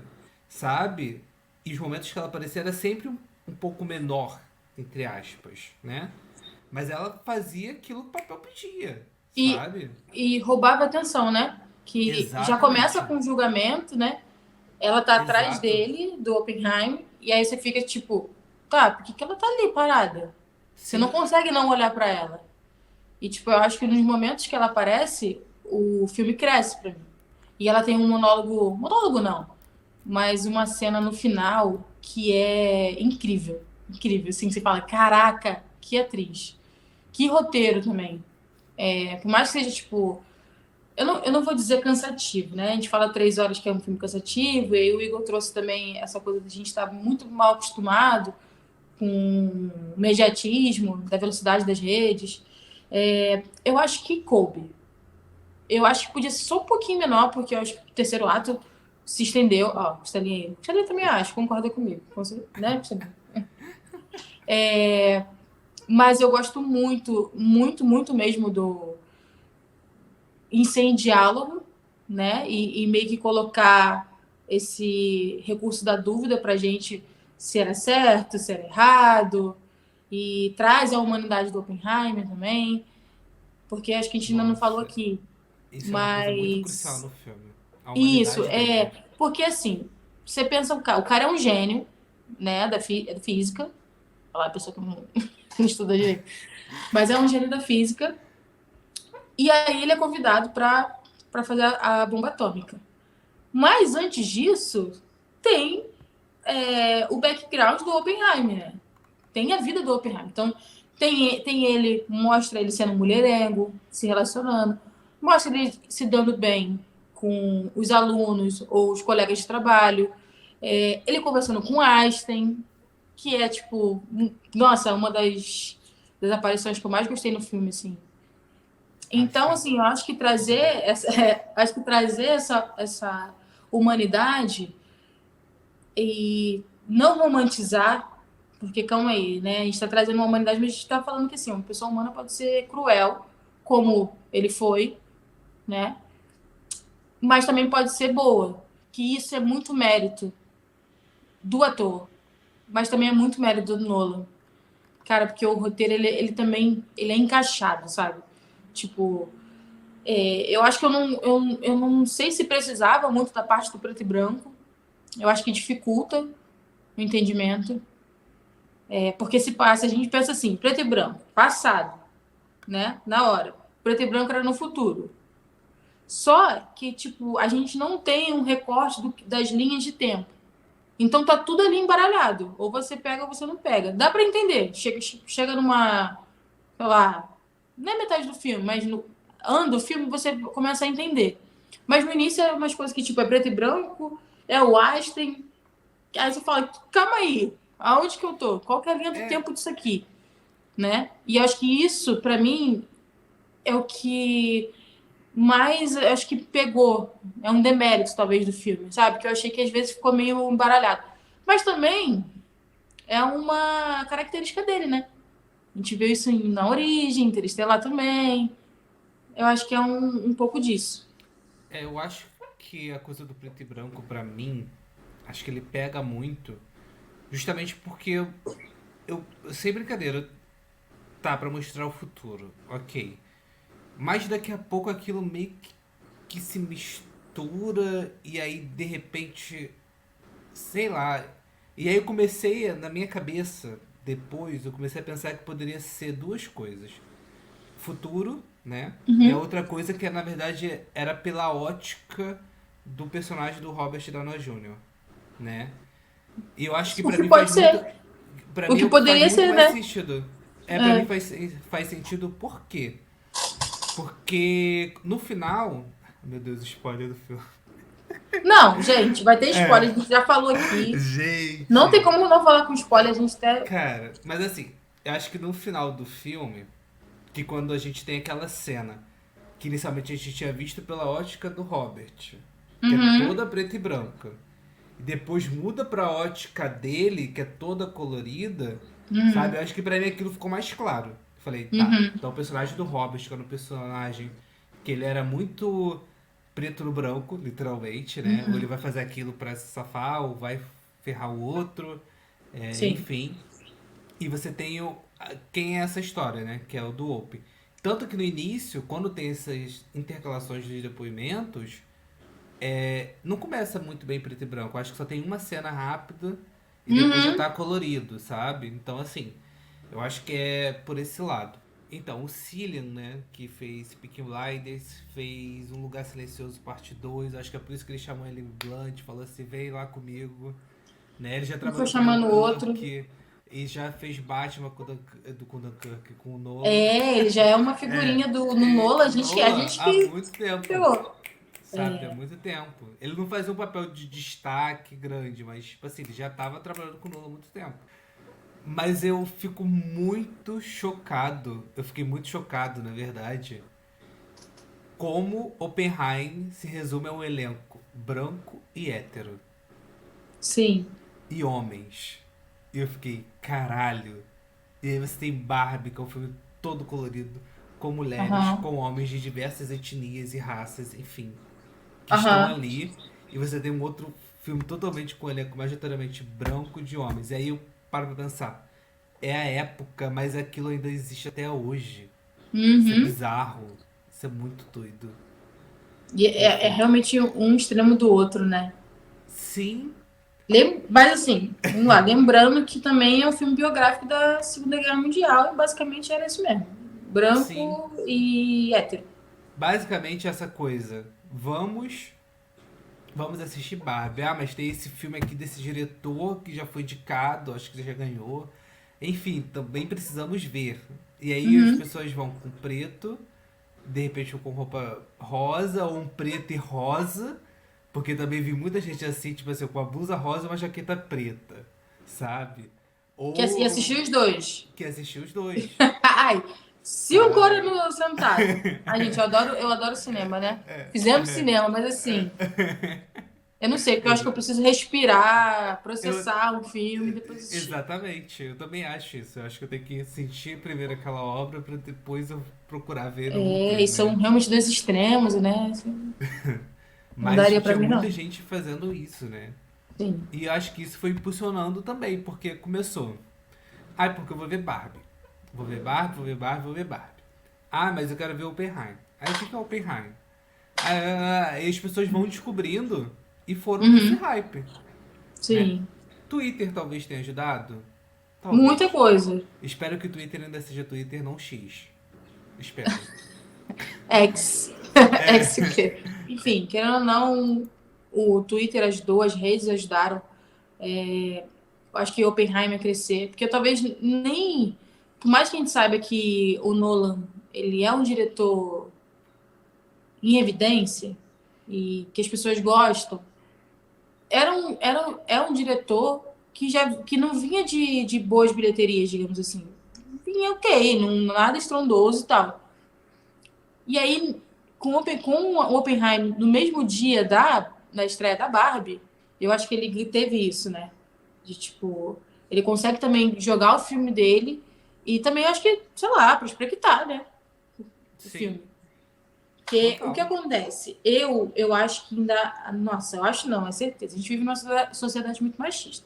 sabe? E os momentos que ela aparecia era sempre um pouco menor, entre aspas, né? Mas ela fazia aquilo que o papel pedia, E, sabe? e roubava atenção, né? Que já começa Exatamente. com o julgamento, né? Ela tá atrás Exato. dele, do Oppenheim, e aí você fica tipo, tá, por que, que ela tá ali parada? Você não Sim. consegue não olhar pra ela. E tipo, eu acho que nos momentos que ela aparece, o filme cresce pra mim. E ela tem um monólogo não, mas uma cena no final que é incrível. Incrível, assim, você fala, caraca, que atriz. Que roteiro também. Por mais que seja, tipo, eu não vou dizer cansativo, né? A gente fala 3 horas que é um filme cansativo, e aí o Igor trouxe também essa coisa de a gente estar muito mal acostumado com o mediatismo, da velocidade das redes. Eu acho que coube. Eu acho que podia ser só um pouquinho menor, porque eu acho que o terceiro ato se estendeu. Ó, Estelinha aí. Estelinha também acho, concorda comigo. Né, Estelinha? Mas eu gosto muito, muito, muito mesmo do em sem diálogo, né? E meio que colocar esse recurso da dúvida pra gente se era certo, se era errado. E traz a humanidade do Oppenheimer também, porque acho que a gente ainda não falou Nossa, aqui. isso é uma coisa muito crucial Mas no filme. A isso, humanidade dele. porque assim, você pensa, o cara é um gênio, né, da física, olha lá, a pessoa que não, não estuda direito, mas é um gênio da física, e aí ele é convidado para fazer a bomba atômica. Mas antes disso, tem o background do Oppenheimer, né? Tem a vida do Oppenheimer. Então, tem ele, mostra ele sendo mulherengo, se relacionando, mostra ele se dando bem com os alunos ou os colegas de trabalho, ele conversando com Einstein, que é, tipo, nossa, uma das aparições que eu mais gostei no filme, assim. Então, Einstein, assim, eu acho que muito bom. trazer essa humanidade e não romantizar, porque calma aí, né? A gente está trazendo uma humanidade, mas a gente está falando que assim, uma pessoa humana pode ser cruel, como ele foi, né? Mas também pode ser boa, que isso é muito mérito do ator, mas também é muito mérito do Nolan. Cara, porque o roteiro, ele também ele é encaixado, sabe? Tipo, eu acho que eu não sei se precisava muito da parte do preto e branco. Eu acho que dificulta o entendimento. Porque se passa, a gente pensa assim, preto e branco, passado, né? Na hora. Preto e branco era no futuro. Só que, tipo, a gente não tem um recorte das linhas de tempo. Então tá tudo ali embaralhado. Ou você pega ou você não pega. Dá pra entender. Chega numa, sei lá, não é metade do filme, mas no ano do filme você começa a entender. Mas no início é umas coisas que, tipo, é preto e branco, é o Einstein. Aí você fala, calma aí, aonde que eu tô? Qual que é a linha do É, tempo disso aqui? Né? E acho que isso, para mim, é o que mais acho que pegou. É um demérito, talvez, do filme, sabe? Que eu achei que às vezes ficou meio embaralhado. Mas também é uma característica dele, né? A gente vê isso na origem, Interestelar também. Eu acho que é um pouco disso. eu acho que a coisa do preto e branco, pra mim, acho que ele pega muito, justamente porque sem brincadeira, tá, pra mostrar o futuro, ok. Mas daqui a pouco aquilo meio que se mistura e aí de repente, sei lá. E aí eu comecei, na minha cabeça, depois, eu comecei a pensar que poderia ser duas coisas. Futuro, né? E a Uhum. outra coisa que na verdade era pela ótica do personagem do Robert Downey Jr., né? E eu acho que O pra que mim faz pode muito, ser. pra O mim é que o que faz poderia muito ser, mais né? sentido. Pra mim É. faz sentido por quê? Porque no final, meu Deus, spoiler do filme. Não, gente, vai ter spoiler. É, A gente já falou aqui. Não tem gente. como não falar com spoiler. A gente até. Cara, mas assim, eu acho que no final do filme, que quando a gente tem aquela cena que inicialmente a gente tinha visto pela ótica do Robert, que é Uhum. toda preta e branca, e depois muda pra ótica dele, que é toda colorida, sabe? Uhum. Eu acho que pra mim aquilo ficou mais claro. Eu falei, tá, Uhum. então o personagem do Robert, que era um personagem que ele era muito preto no branco, literalmente, né? Ou ele Uhum. vai fazer aquilo pra se safar, ou vai ferrar o outro, Sim. enfim. E você tem quem é essa história, né? Que é o do Ope. Tanto que no início, quando tem essas intercalações de depoimentos, não começa muito bem preto e branco. Eu acho que só tem uma cena rápida e depois já Uhum. tá colorido, sabe? Então, assim, eu acho que é por esse lado. Então, o Cillian, né, que fez Peaky Blinders, fez Um Lugar Silencioso Parte 2. Acho que é por isso que ele chamou ele Blunt, falou assim, vem lá comigo. Né? Ele já Um foi trabalhou com o chamando o outro. Dunkirk e já fez Batman com o Dunkirk, com o Nolan. Ele já é uma É, figurinha no Nola. A Nolan gente há que muito tempo, pegou. sabe? Há muito tempo. Ele não fazia um papel de destaque grande, mas, tipo assim, ele já tava trabalhando com o Nolan há muito tempo. Mas eu fico muito chocado. Eu fiquei muito chocado, na verdade, como Oppenheim se resume a um elenco branco e hétero. Sim. E homens. E eu fiquei, caralho. E aí você tem Barbie, que é um filme todo colorido, com mulheres, Aham. com homens de diversas etnias e raças, enfim, que estão Aham. ali. E você tem um outro filme totalmente com elenco majoritariamente branco de homens. E aí eu paro pra pensar. É a época, mas aquilo ainda existe até hoje. Isso é Uhum. bizarro. Isso é muito doido. E é Enfim. realmente um extremo do outro, né? Sim, Mas assim, vamos lá, lembrando que também é um filme biográfico da Segunda Guerra Mundial e basicamente era isso mesmo. sim. Branco e hétero. Basicamente essa coisa. Vamos assistir Barbie. Ah, mas tem esse filme aqui desse diretor que já foi indicado, acho que já ganhou. Enfim, também precisamos ver. E aí as Uhum. pessoas vão com preto, de repente com roupa rosa, ou um preto e rosa. Porque também vi muita gente assim, tipo assim, com a blusa rosa e uma jaqueta preta, sabe? E assistir Ou os dois. que assistiu os dois, Ai, se o sabe? Cora sentado. Ai, gente, eu adoro cinema, né? Fizemos cinema, mas assim, eu não sei, porque eu acho que eu Exa- preciso respirar, Eu, processar o filme e depois assistir. exatamente, eu também acho isso. Eu acho que eu tenho que sentir primeiro aquela obra pra depois eu procurar ver ou não É, ver, e né? são realmente dois extremos, né? Assim, não Mas daria pra tinha mim, muita não. gente fazendo isso, né? Sim. E eu acho que isso foi impulsionando também, porque começou. Ah, porque eu vou ver Barbie. Vou ver Barbie, vou ver Barbie, vou ver Barbie. Ah, mas eu quero ver Oppenheim. Aí o que é Oppenheim? Aí as pessoas vão descobrindo e foram nesse Uhum. hype, né? Sim. Twitter talvez tenha ajudado? Muita Talvez. coisa. Espero que o Twitter ainda seja Twitter, não X. Espero. X. X o quê? Enfim, querendo ou não, o Twitter ajudou, as redes ajudaram. Acho que Oppenheimer crescer. Porque talvez nem. Por mais que a gente saiba que o Nolan ele é um diretor em evidência e que as pessoas gostam, é um diretor que não vinha de boas bilheterias, digamos assim. Vinha ok, não, nada estrondoso e tal. E aí, com o Oppenheim no mesmo dia da estreia da Barbie, eu acho que ele teve isso, né? De tipo, ele consegue também jogar o filme dele e também acho que, sei lá, prospectar, né? O Sim, filme. Porque o que total. acontece? Eu acho que ainda. Nossa, eu acho não, é certeza. A gente vive numa sociedade muito machista.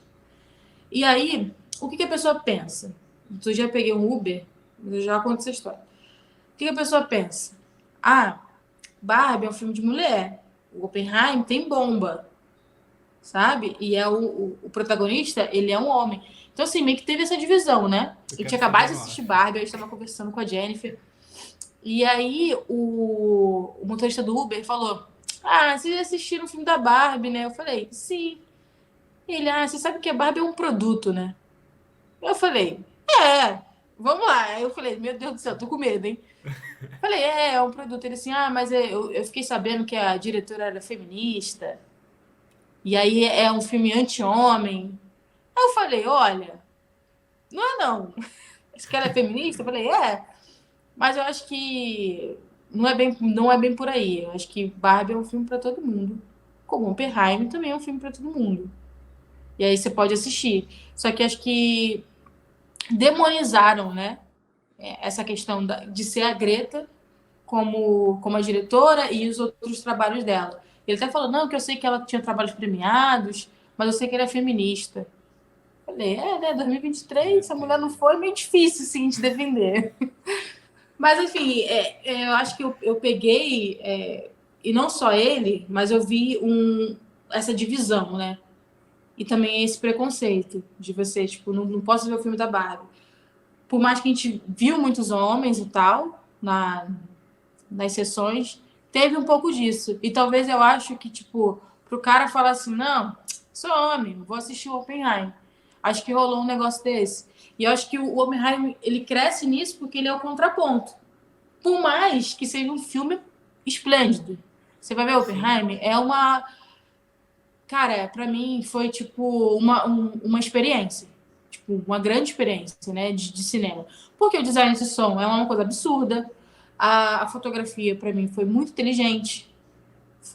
E aí, o que a pessoa pensa? Eu já peguei um Uber, mas eu já conto essa história. O que a pessoa pensa? Ah, Barbie é um filme de mulher. O Oppenheim tem bomba, sabe? E é o protagonista, ele é um homem. Então, assim, meio que teve essa divisão, né? Eu Eu quero tinha acabado saber de no assistir off. Barbie, eu estava conversando com a Jennifer. E aí o motorista do Uber falou: Ah, vocês assistiram o filme da Barbie, né? Eu falei, sim. Ele, você sabe que a Barbie é um produto, né? Eu falei, vamos lá. Aí eu falei, meu Deus do céu, tô com medo, hein? Falei, é um produto. Ele assim, mas eu fiquei sabendo que a diretora era feminista. E aí é um filme anti-homem. Aí eu falei, olha, não é não. Acho que ela é feminista? Eu falei, é. Mas eu acho que não é bem por aí. Eu acho que Barbie é um filme para todo mundo. Como Oppenheimer também é um filme para todo mundo. E aí você pode assistir. Só que acho que demonizaram, né? Essa questão de ser a Greta como a diretora e os outros trabalhos dela. Ele até falou, não, que eu sei que ela tinha trabalhos premiados, mas eu sei que ela é feminista. Falei, né, Meu 2023, se a mulher não Deus. for, é meio difícil, sim, de defender. Mas, enfim, eu acho que eu peguei, e não só ele, mas eu vi essa divisão, né? E também esse preconceito de você, tipo, não posso ver o filme da Barbie. Por mais que a gente viu muitos homens e tal, nas sessões, teve um pouco disso. E talvez eu acho que, tipo, pro cara falar assim, não, sou homem, vou assistir o Oppenheim. Acho que rolou um negócio desse. E eu acho que o Oppenheim, ele cresce nisso porque ele é o contraponto. Por mais que seja um filme esplêndido. Você vai ver Sim, Oppenheim, é uma. Cara, pra mim foi tipo uma experiência. Tipo, uma grande experiência, né, de cinema. Porque o design de som é uma coisa absurda. A fotografia, para mim, foi muito inteligente.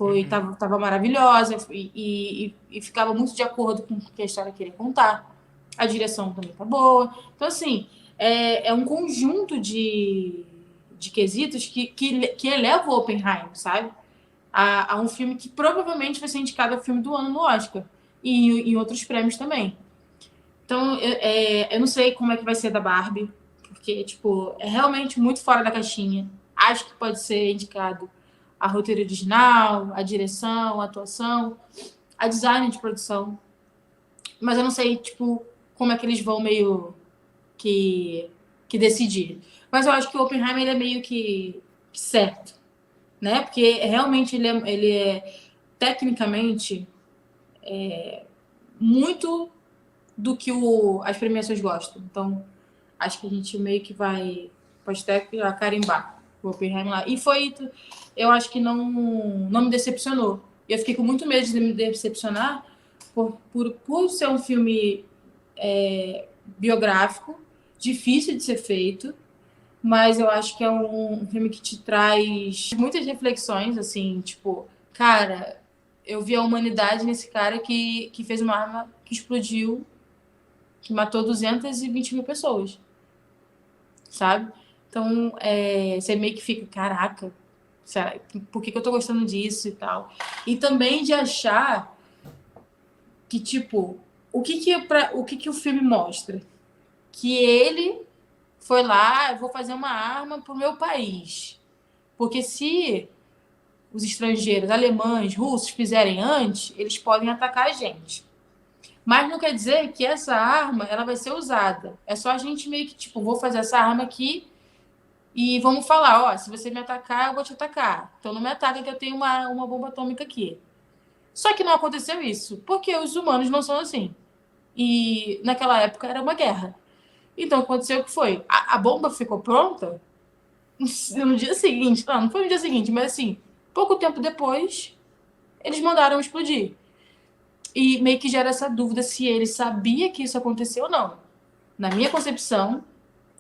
Uhum. Tava maravilhosa e ficava muito de acordo com o que a história queria contar. A direção também tá boa. Então, assim, é um conjunto de quesitos que eleva o Oppenheimer, sabe? A um filme que provavelmente vai ser indicado ao filme do ano no Oscar. E em outros prêmios também. Então, eu não sei como é que vai ser da Barbie, porque, tipo, é realmente muito fora da caixinha. Acho que pode ser indicado a roteiro original, a direção, a atuação, a design de produção. Mas eu não sei, tipo, como é que eles vão meio que decidir. Mas eu acho que o Oppenheimer ele é meio que certo, né? Porque realmente ele é tecnicamente muito do que as premiações gostam. Então, acho que a gente meio que pode até carimbar o Oppenheimer lá. E eu acho que não me decepcionou. Eu fiquei com muito medo de me decepcionar por ser um filme biográfico, difícil de ser feito, mas eu acho que é um filme que te traz muitas reflexões, assim, tipo, cara, eu vi a humanidade nesse cara que fez uma arma que explodiu, que matou 220 mil pessoas, sabe? Então, você meio que fica, caraca, por que eu tô gostando disso e tal? E também de achar que, tipo, o que o filme mostra? Que ele foi lá, eu vou fazer uma arma pro meu país. Porque se os estrangeiros, alemães, russos, fizerem antes, eles podem atacar a gente. Mas não quer dizer que essa arma ela vai ser usada. É só a gente meio que, tipo, vou fazer essa arma aqui e vamos falar, ó, se você me atacar, eu vou te atacar. Então não me ataca que eu tenho uma bomba atômica aqui. Só que não aconteceu isso, porque os humanos não são assim. E naquela época era uma guerra. Então aconteceu o que foi? A bomba ficou pronta no dia seguinte. Não foi no dia seguinte, mas assim, pouco tempo depois, eles mandaram explodir. E meio que gera essa dúvida se ele sabia que isso aconteceu ou não. Na minha concepção,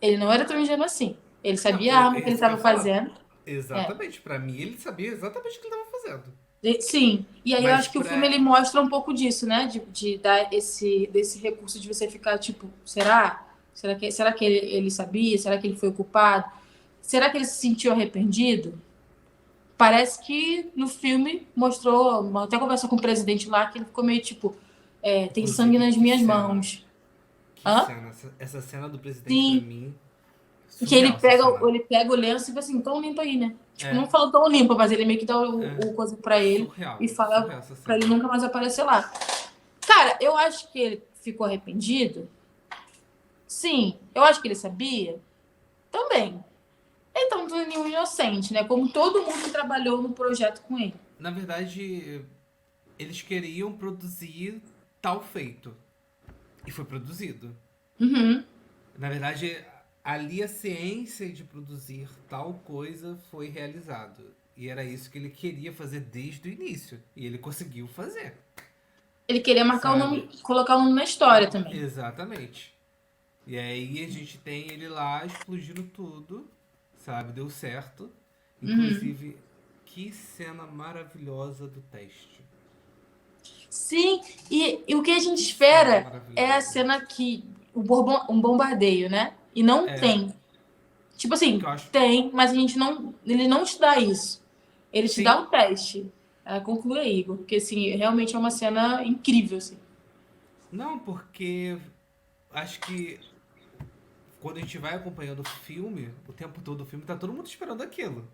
ele não era tão ingênuo assim. Ele Não, sabia a arma que ele esse que eu estava ia falar. fazendo. É. Exatamente. Pra mim, ele sabia exatamente o que ele estava fazendo. Sim, e aí eu Mas acho que o filme pra. ele mostra um pouco disso, né? De dar desse recurso de você ficar tipo, será? Será que ele sabia? Será que ele foi culpado? Será que ele se sentiu arrependido? Parece que no filme mostrou, até conversa com o presidente lá, que ele ficou meio tipo, tem sangue Inclusive, nas que minhas cena. mãos. Que Hã? cena. Essa cena do presidente, pra Sim. mim, Que surreal essa cena. ele pega o lenço e fala assim, tão limpo aí, né? Tipo, É, não falou tão limpo, mas ele meio que dá é. o coisa pra ele e Surreal fala essa pra ele cena. nunca mais aparecer lá. Cara, eu acho que ele ficou arrependido. Sim. Eu acho que ele sabia. Também. Então, não é nenhum inocente, né? Como todo mundo que trabalhou no projeto com ele. Na verdade, eles queriam produzir tal feito. E foi produzido. Uhum. Na verdade, ali a ciência de produzir tal coisa foi realizado. E era isso que ele queria fazer desde o início. E ele conseguiu fazer, Ele queria marcar o sabe? nome, colocar o nome na história também. Exatamente. E aí a gente tem ele lá explodindo tudo, sabe? Deu certo. Uhum. Inclusive, que cena maravilhosa do teste. Sim, e o que a gente Que cena espera é a maravilhosa. cena que um bombardeio, né? E não É, tem. Tipo que assim, eu acho. tem, mas ele não te dá isso. Ele te dá Sim. o teste. Conclui aí, Igor, porque assim, realmente é uma cena incrível, assim. Não, porque acho que quando a gente vai acompanhando o filme, o tempo todo o filme, tá todo mundo esperando aquilo.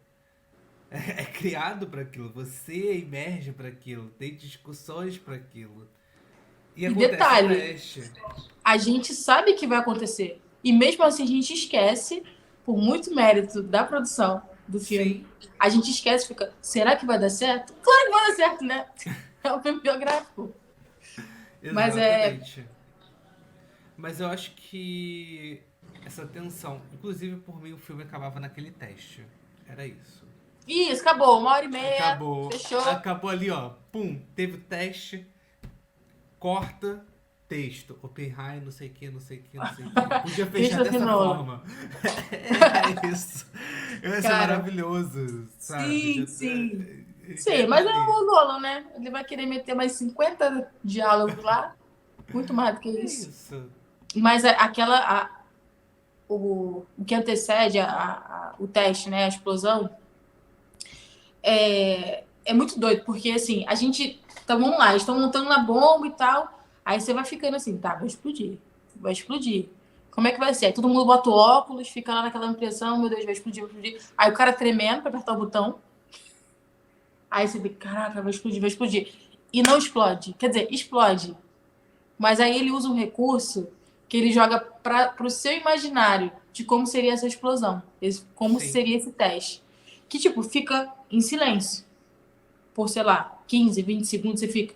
É criado para aquilo, você emerge para aquilo, tem discussões para aquilo. E E acontece o detalhe, teste. a gente sabe que vai acontecer. E mesmo assim a gente esquece, por muito mérito da produção do filme, Sim, a gente esquece e fica, será que vai dar certo? Claro que vai dar certo, né? É um filme biográfico. Mas exatamente. Mas eu acho que essa tensão, inclusive por mim o filme acabava naquele teste. Era isso. Isso, acabou. 1 hora e meia. Acabou. Fechou. Acabou ali, ó. Pum, teve o teste, corta, texto, Oppenheim, não sei o que, não sei o que, não sei o que. Podia fechar Christopher dessa Nolan. forma. É isso. Ia ser Cara, maravilhoso, sabe? sim, sim. Já ia Sim, estar mas é ali. o Nolan, né? Ele vai querer meter mais 50 diálogos lá, muito mais do que É isso. isso. Mas o que antecede o teste, né? A explosão, é muito doido, porque assim, a gente. Então vamos lá, eles estão montando uma bomba e tal. Aí você vai ficando assim, tá, vai explodir. Vai explodir. Como é que vai ser? Aí todo mundo bota o óculos, fica lá naquela impressão, meu Deus, vai explodir, vai explodir. Aí o cara tremendo pra apertar o botão. Aí você fica, caraca, vai explodir, vai explodir. E não explode. Quer dizer, explode. Mas aí ele usa um recurso que ele joga para o seu imaginário de como seria essa explosão, como Sim. seria esse teste. Que, tipo, fica em silêncio. Por, sei lá, 15, 20 segundos, você fica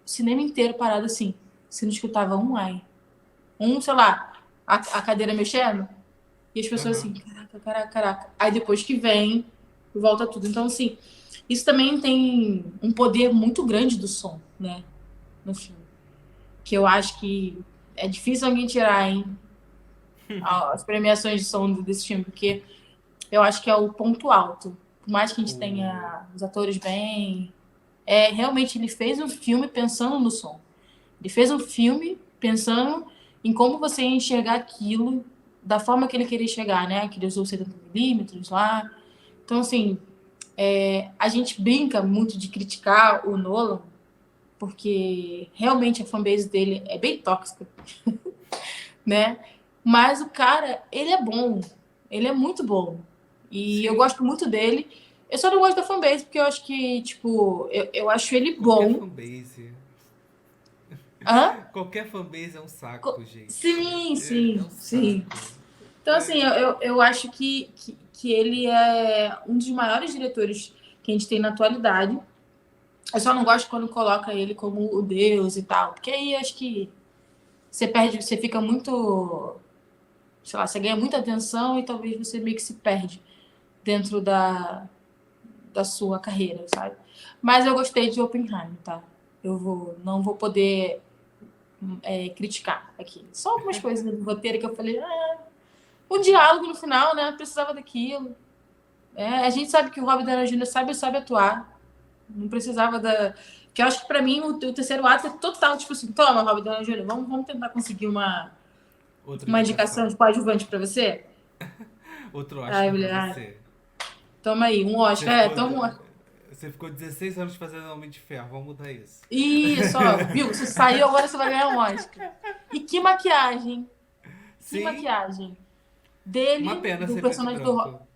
o cinema inteiro parado assim. Você não escutava um ai. Sei lá, a cadeira mexendo. E as pessoas Aham. assim, caraca, caraca, caraca. Aí depois que vem, volta tudo. Então, assim, isso também tem um poder muito grande do som, né? No filme. Que eu acho que é difícil alguém tirar, hein? As premiações de som desse filme, porque eu acho que é o ponto alto. Por mais que a gente O... tenha os atores bem. Realmente ele fez um filme pensando no som. Ele fez um filme pensando em como você ia enxergar aquilo da forma que ele queria enxergar, né? Que ele usou 70 mm lá. Então, assim, a gente brinca muito de criticar o Nolan, porque realmente a fanbase dele é bem tóxica, né? Mas o cara, ele é bom. Ele é muito bom. E eu Sim, gosto muito dele. Eu só não gosto da fanbase, porque eu acho que, tipo, eu acho ele qualquer bom. fanbase. Hã? Qualquer fanbase é um saco, gente. Sim, É sim, um sim. saco. Então, assim, É, eu acho que ele é um dos maiores diretores que a gente tem na atualidade. Eu só não gosto quando coloca ele como o Deus e tal, porque aí acho que você perde, você fica muito, sei lá, você ganha muita atenção e talvez você meio que se perde dentro da sua carreira, sabe? Mas eu gostei de Oppenheim, tá? Não vou poder criticar aqui. Só algumas coisas do roteiro que eu falei, um diálogo no final, né? Precisava daquilo. A gente sabe que o Robert Downey Jr. sabe atuar. Não precisava da. Que eu acho que pra mim o terceiro ato é total, tipo assim, toma, Robert Downey Jr., vamos tentar conseguir outra uma indicação indicação. de coadjuvante pra você? Outro Ai, Oscar pra mulher, você. toma aí, um Você Oscar. ficou, Toma um Oscar. você ficou 16 anos fazendo Homem de Ferro. Vamos mudar isso. Isso, ó, viu? Você saiu, agora você vai ganhar um Oscar. E que maquiagem! Que Sim, maquiagem! uma Dele, pena do ser preto e personagem do. branco.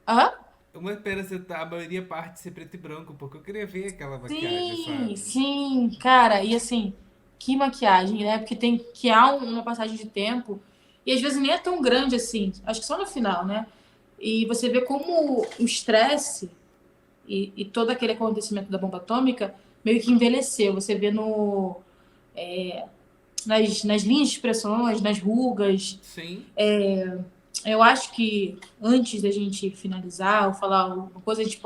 Hã? Uma pena ser a maioria parte ser preto e branco, porque eu queria ver aquela maquiagem, Sim, sabe? sim, cara, e assim, que maquiagem, né? Porque tem que há uma passagem de tempo e às vezes nem é tão grande assim, acho que só no final, né? E você vê como o estresse e todo aquele acontecimento da bomba atômica meio que envelheceu. Você vê nas linhas de expressões, nas rugas. Sim. Eu acho que antes da gente finalizar ou falar alguma coisa, a gente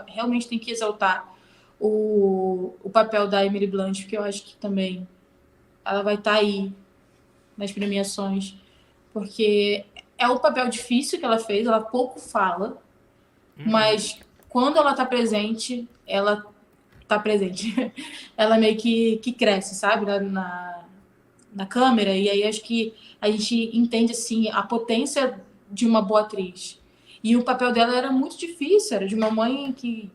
realmente tem que exaltar o papel da Emily Blunt, porque eu acho que também ela vai estar aí nas premiações, porque é um papel difícil que ela fez, ela pouco fala, Uhum. mas quando ela está presente, ela está presente. Ela meio que cresce, sabe, na câmera, e aí acho que a gente entende assim a potência de uma boa atriz. E o papel dela era muito difícil, era de uma mãe que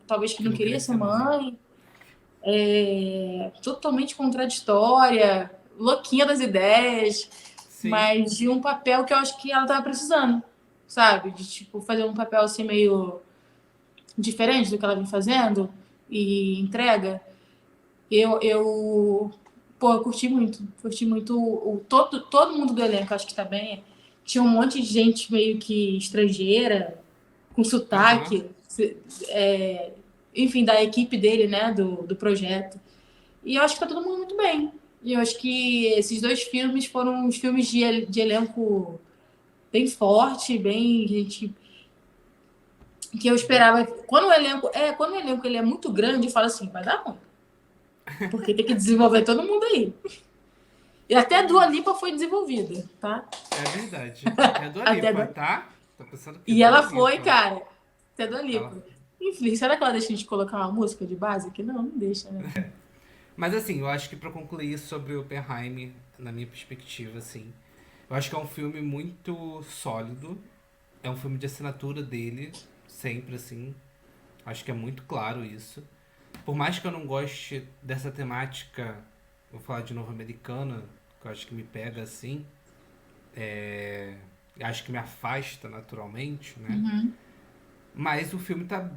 talvez que Que não não queria queria ser ser mãe. mãe, totalmente contraditória, louquinha das ideias, Sim. mas de um papel que eu acho que ela tava precisando, sabe? De tipo fazer um papel assim meio diferente do que ela vem fazendo e entrega. Eu curti muito todo mundo do elenco, acho que tá bem. Tinha um monte de gente meio que estrangeira, com Aham. sotaque, é, enfim, da equipe dele, né, do projeto. E eu acho que tá todo mundo muito bem. E eu acho que esses dois filmes foram os filmes de elenco bem forte, bem gente que eu Bem. esperava. Quando o elenco ele é muito grande, eu falo assim, vai dar ruim. Porque tem que desenvolver todo mundo aí. E até a Dua Lipa foi desenvolvida, tá? É verdade. Até a Dua Até Lipa, do... tá? Tô pensando que E Dua ela foi, Lipa. cara. Até a Dua Ela... Lipa. Enfim, será que ela deixa a gente colocar uma música de base aqui? Não, não deixa, né? Mas assim, eu acho que pra concluir sobre Oppenheimer, na minha perspectiva, assim, eu acho que é um filme muito sólido. É um filme de assinatura dele, sempre assim. Acho que é muito claro isso. Por mais que eu não goste dessa temática, vou falar de novo americana, que eu acho que me pega assim, acho que me afasta naturalmente, né? Uhum. Mas o filme tá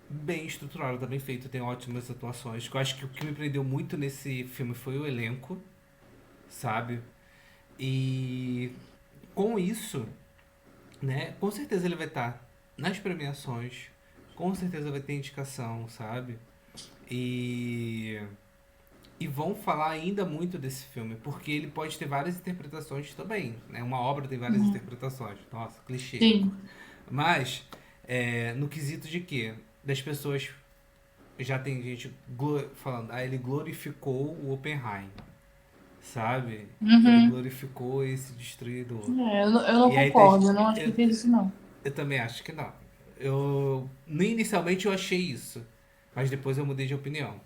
bem estruturado, tá bem feito, tem ótimas atuações. Eu acho que o que me prendeu muito nesse filme foi o elenco, sabe? E com isso, né, com certeza ele vai estar nas premiações, com certeza vai ter indicação, sabe? E vão falar ainda muito desse filme, porque ele pode ter várias interpretações também, né? Uma obra tem várias Uhum. interpretações. Nossa, clichê. Sim. Mas, no quesito de quê? Das pessoas. Já tem gente falando, ele glorificou o Oppenheim, sabe? Ele Uhum. glorificou esse destruidor. É, eu não E aí tem. concordo, eu não acho que Eu, ele fez isso, não. eu também acho que não. Inicialmente eu achei isso, mas depois eu mudei de opinião.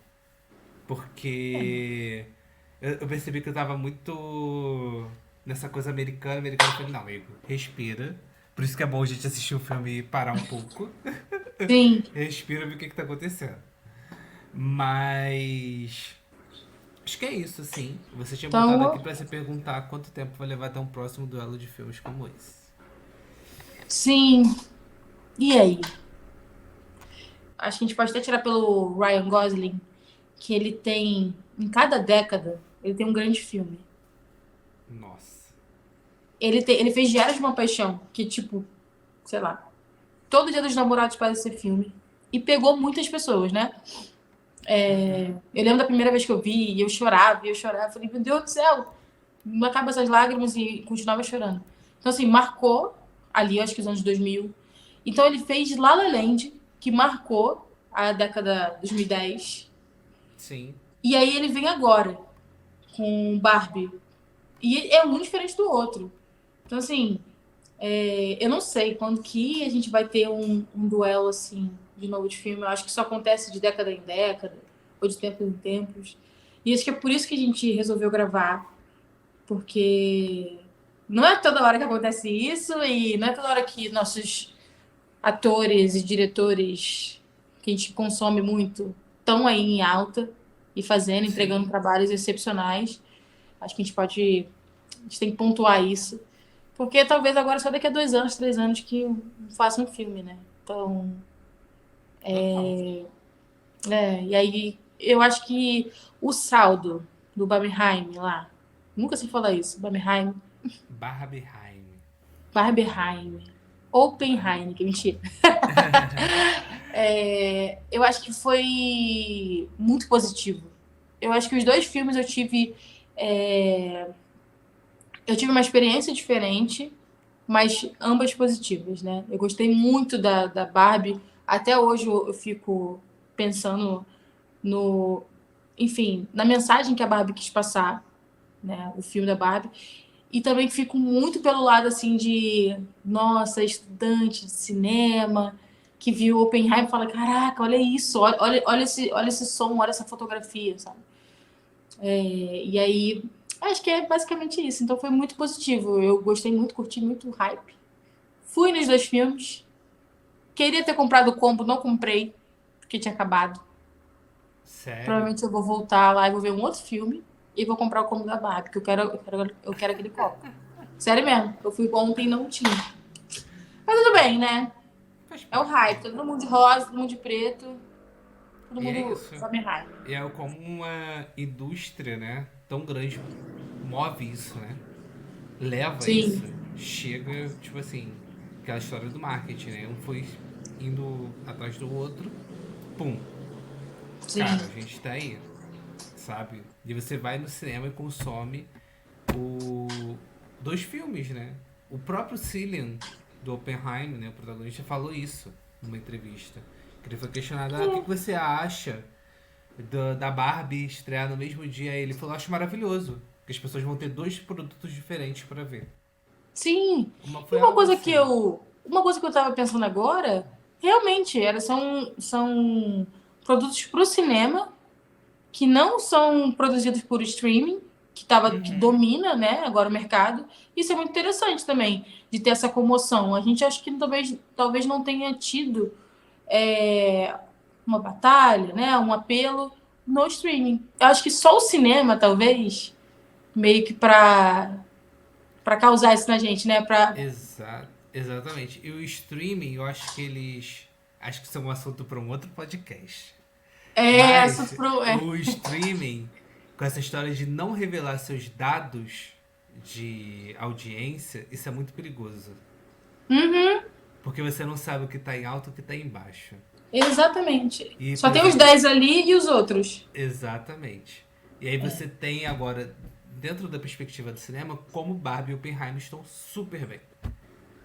Porque eu percebi que eu tava muito nessa coisa americana. Americana, eu falei, não, amigo, respira. Por isso que é bom a gente assistir um filme e parar um pouco. Sim. Respira e ver o que, que tá acontecendo. Mas. Acho que é isso, sim. Você tinha botado aqui Então, pra se perguntar quanto tempo vai levar até um próximo duelo de filmes como esse. sim. E aí? Acho que a gente pode até tirar pelo Ryan Gosling, que ele tem, em cada década, ele tem um grande filme. Nossa. Ele fez Diário de uma Paixão, que, tipo, sei lá, todo Dia dos Namorados parece ser filme. E pegou muitas pessoas, né? Uhum. Eu lembro da primeira vez que eu vi, e eu chorava, e eu chorava. Falei, meu Deus do céu, não acaba essas lágrimas e continuava chorando. Então, assim, marcou ali, acho que os anos 2000. Então, ele fez La La Land, que marcou a década 2010. Sim. E aí ele vem agora, com Barbie. E é um diferente do outro. Então, assim, eu não sei quando que a gente vai ter um duelo, assim, de novo de filme. Eu acho que isso acontece de década em década, ou de tempos em tempos. E acho que é por isso que a gente resolveu gravar, porque não é toda hora que acontece isso, e não é toda hora que nossos atores e diretores que a gente consome muito estão aí em alta e fazendo, entregando Sim. trabalhos excepcionais. Acho que a gente tem que pontuar isso. Porque talvez agora só daqui a 2 anos, 3 anos que faça um filme, né? Então, Total. e aí eu acho que o saldo do Barbenheim lá, nunca se fala isso, Barbenheim, Barbenheim. Barbenheim, Oppenheim, que mentira. Eu acho que foi muito positivo. Eu acho que os dois filmes eu tive uma experiência diferente, mas ambas positivas, né? Eu gostei muito da Barbie. Até hoje eu fico pensando no, enfim, na mensagem que a Barbie quis passar, né? O filme da Barbie. E também fico muito pelo lado assim de, nossa, estudante de cinema que viu Oppenheimer e fala, caraca, olha isso, olha esse som, olha essa fotografia, sabe? E aí, acho que é basicamente isso. Então foi muito positivo. Eu gostei muito, curti muito o hype. Fui nos dois filmes. Queria ter comprado o combo, não comprei, porque tinha acabado. Sério? Provavelmente eu vou voltar lá e vou ver um outro filme e vou comprar o combo da Barbie, porque eu quero aquele copo. Sério mesmo, eu fui ontem e não tinha. Mas tudo bem, né? Faz É o parte. hype, todo mundo de rosa, todo mundo de preto, todo E é mundo isso. Oppenheimer. É como uma indústria, né? Tão grande move isso, né? Leva isso. Sim, Chega, tipo assim, aquela história do marketing, né? Um foi indo atrás do outro. Pum. sim. Cara, a gente tá aí, sabe? E você vai no cinema e consome o dois filmes, né? O próprio Cillian do Oppenheim, né, o protagonista, falou isso numa entrevista. Que ele foi questionado, o que você acha da Barbie estrear no mesmo dia. Ele falou, acho maravilhoso. Que as pessoas vão ter dois produtos diferentes pra ver. Sim. E Foi algo assim. uma coisa que eu tava pensando agora, realmente, são produtos para o cinema que não são produzidos por streaming, que Uhum. domina, né, agora o mercado. Isso é muito interessante também, de ter essa comoção. A gente acha que talvez não tenha tido uma batalha, né, um apelo no streaming. Eu acho que só o cinema, talvez, meio que para causar isso na gente, né, para Exatamente. E o streaming, eu acho que eles. Acho que isso é um assunto para um outro podcast. assunto Mas pro, o streaming, com essa história de não revelar seus dados de audiência, isso é muito perigoso. Uhum, Porque você não sabe o que tá em alto e o que tá embaixo. exatamente. E, Só por tem os exemplo, 10 ali e os outros. exatamente. E aí você tem agora, dentro da perspectiva do cinema, como Barbie e Oppenheimer estão super bem.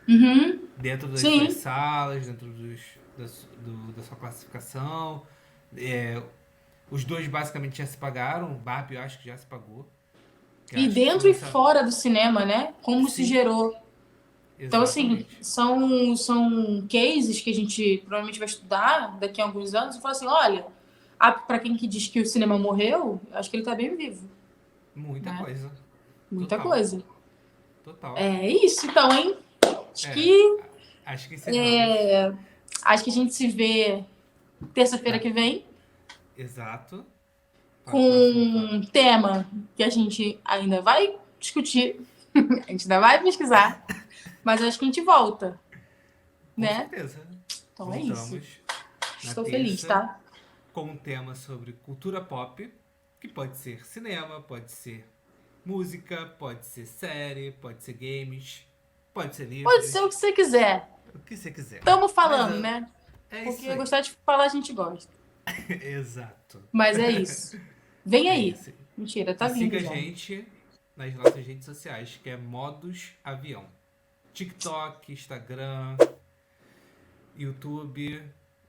Uhum, Dentro das suas sim. salas, dentro da sua classificação. É, os dois basicamente já se pagaram. Barbie eu acho que já se pagou. Que eu E acho que foi dentro e lançado. fora do cinema, né? Como se Sim, gerou. Então, assim, exatamente. são cases que a gente provavelmente vai estudar daqui a alguns anos e falar assim: olha, para quem que diz que o cinema morreu, acho que ele tá bem vivo, Muita né? coisa. Muita Total. coisa. Total. É isso, então, hein? Acho É. que, Acho que encerramos. acho que a gente se vê terça-feira Na... que vem Exato. Para com o próximo um tema que a gente ainda vai discutir, a gente ainda vai pesquisar, mas acho que a gente volta, Com né? certeza. Então é isso. Voltamos na Estou feliz, terça tá? com um tema sobre cultura pop, que pode ser cinema, pode ser música, pode ser série, pode ser games, pode ser Pode ser o livros, que você quiser. o que você quiser. Estamos Mas falando, né? é isso Porque aí. gostar de falar a gente gosta. Exato. Mas é isso. Vem É aí. isso. Mentira, tá E vindo siga a já. gente nas nossas redes sociais, que é Modus Avião. TikTok, Instagram, YouTube.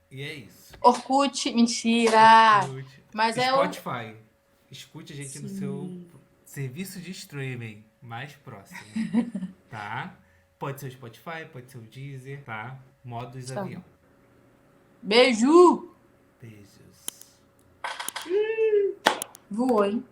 E é isso. Orkut, mentira. Orkut. Mas é o. Spotify. Escute a gente no seu Sim. serviço de streaming mais próximo, tá? Pode ser o Spotify, pode ser o Deezer, tá? Modus Tá. Avião. Beijo! Beijos. Voou, hein?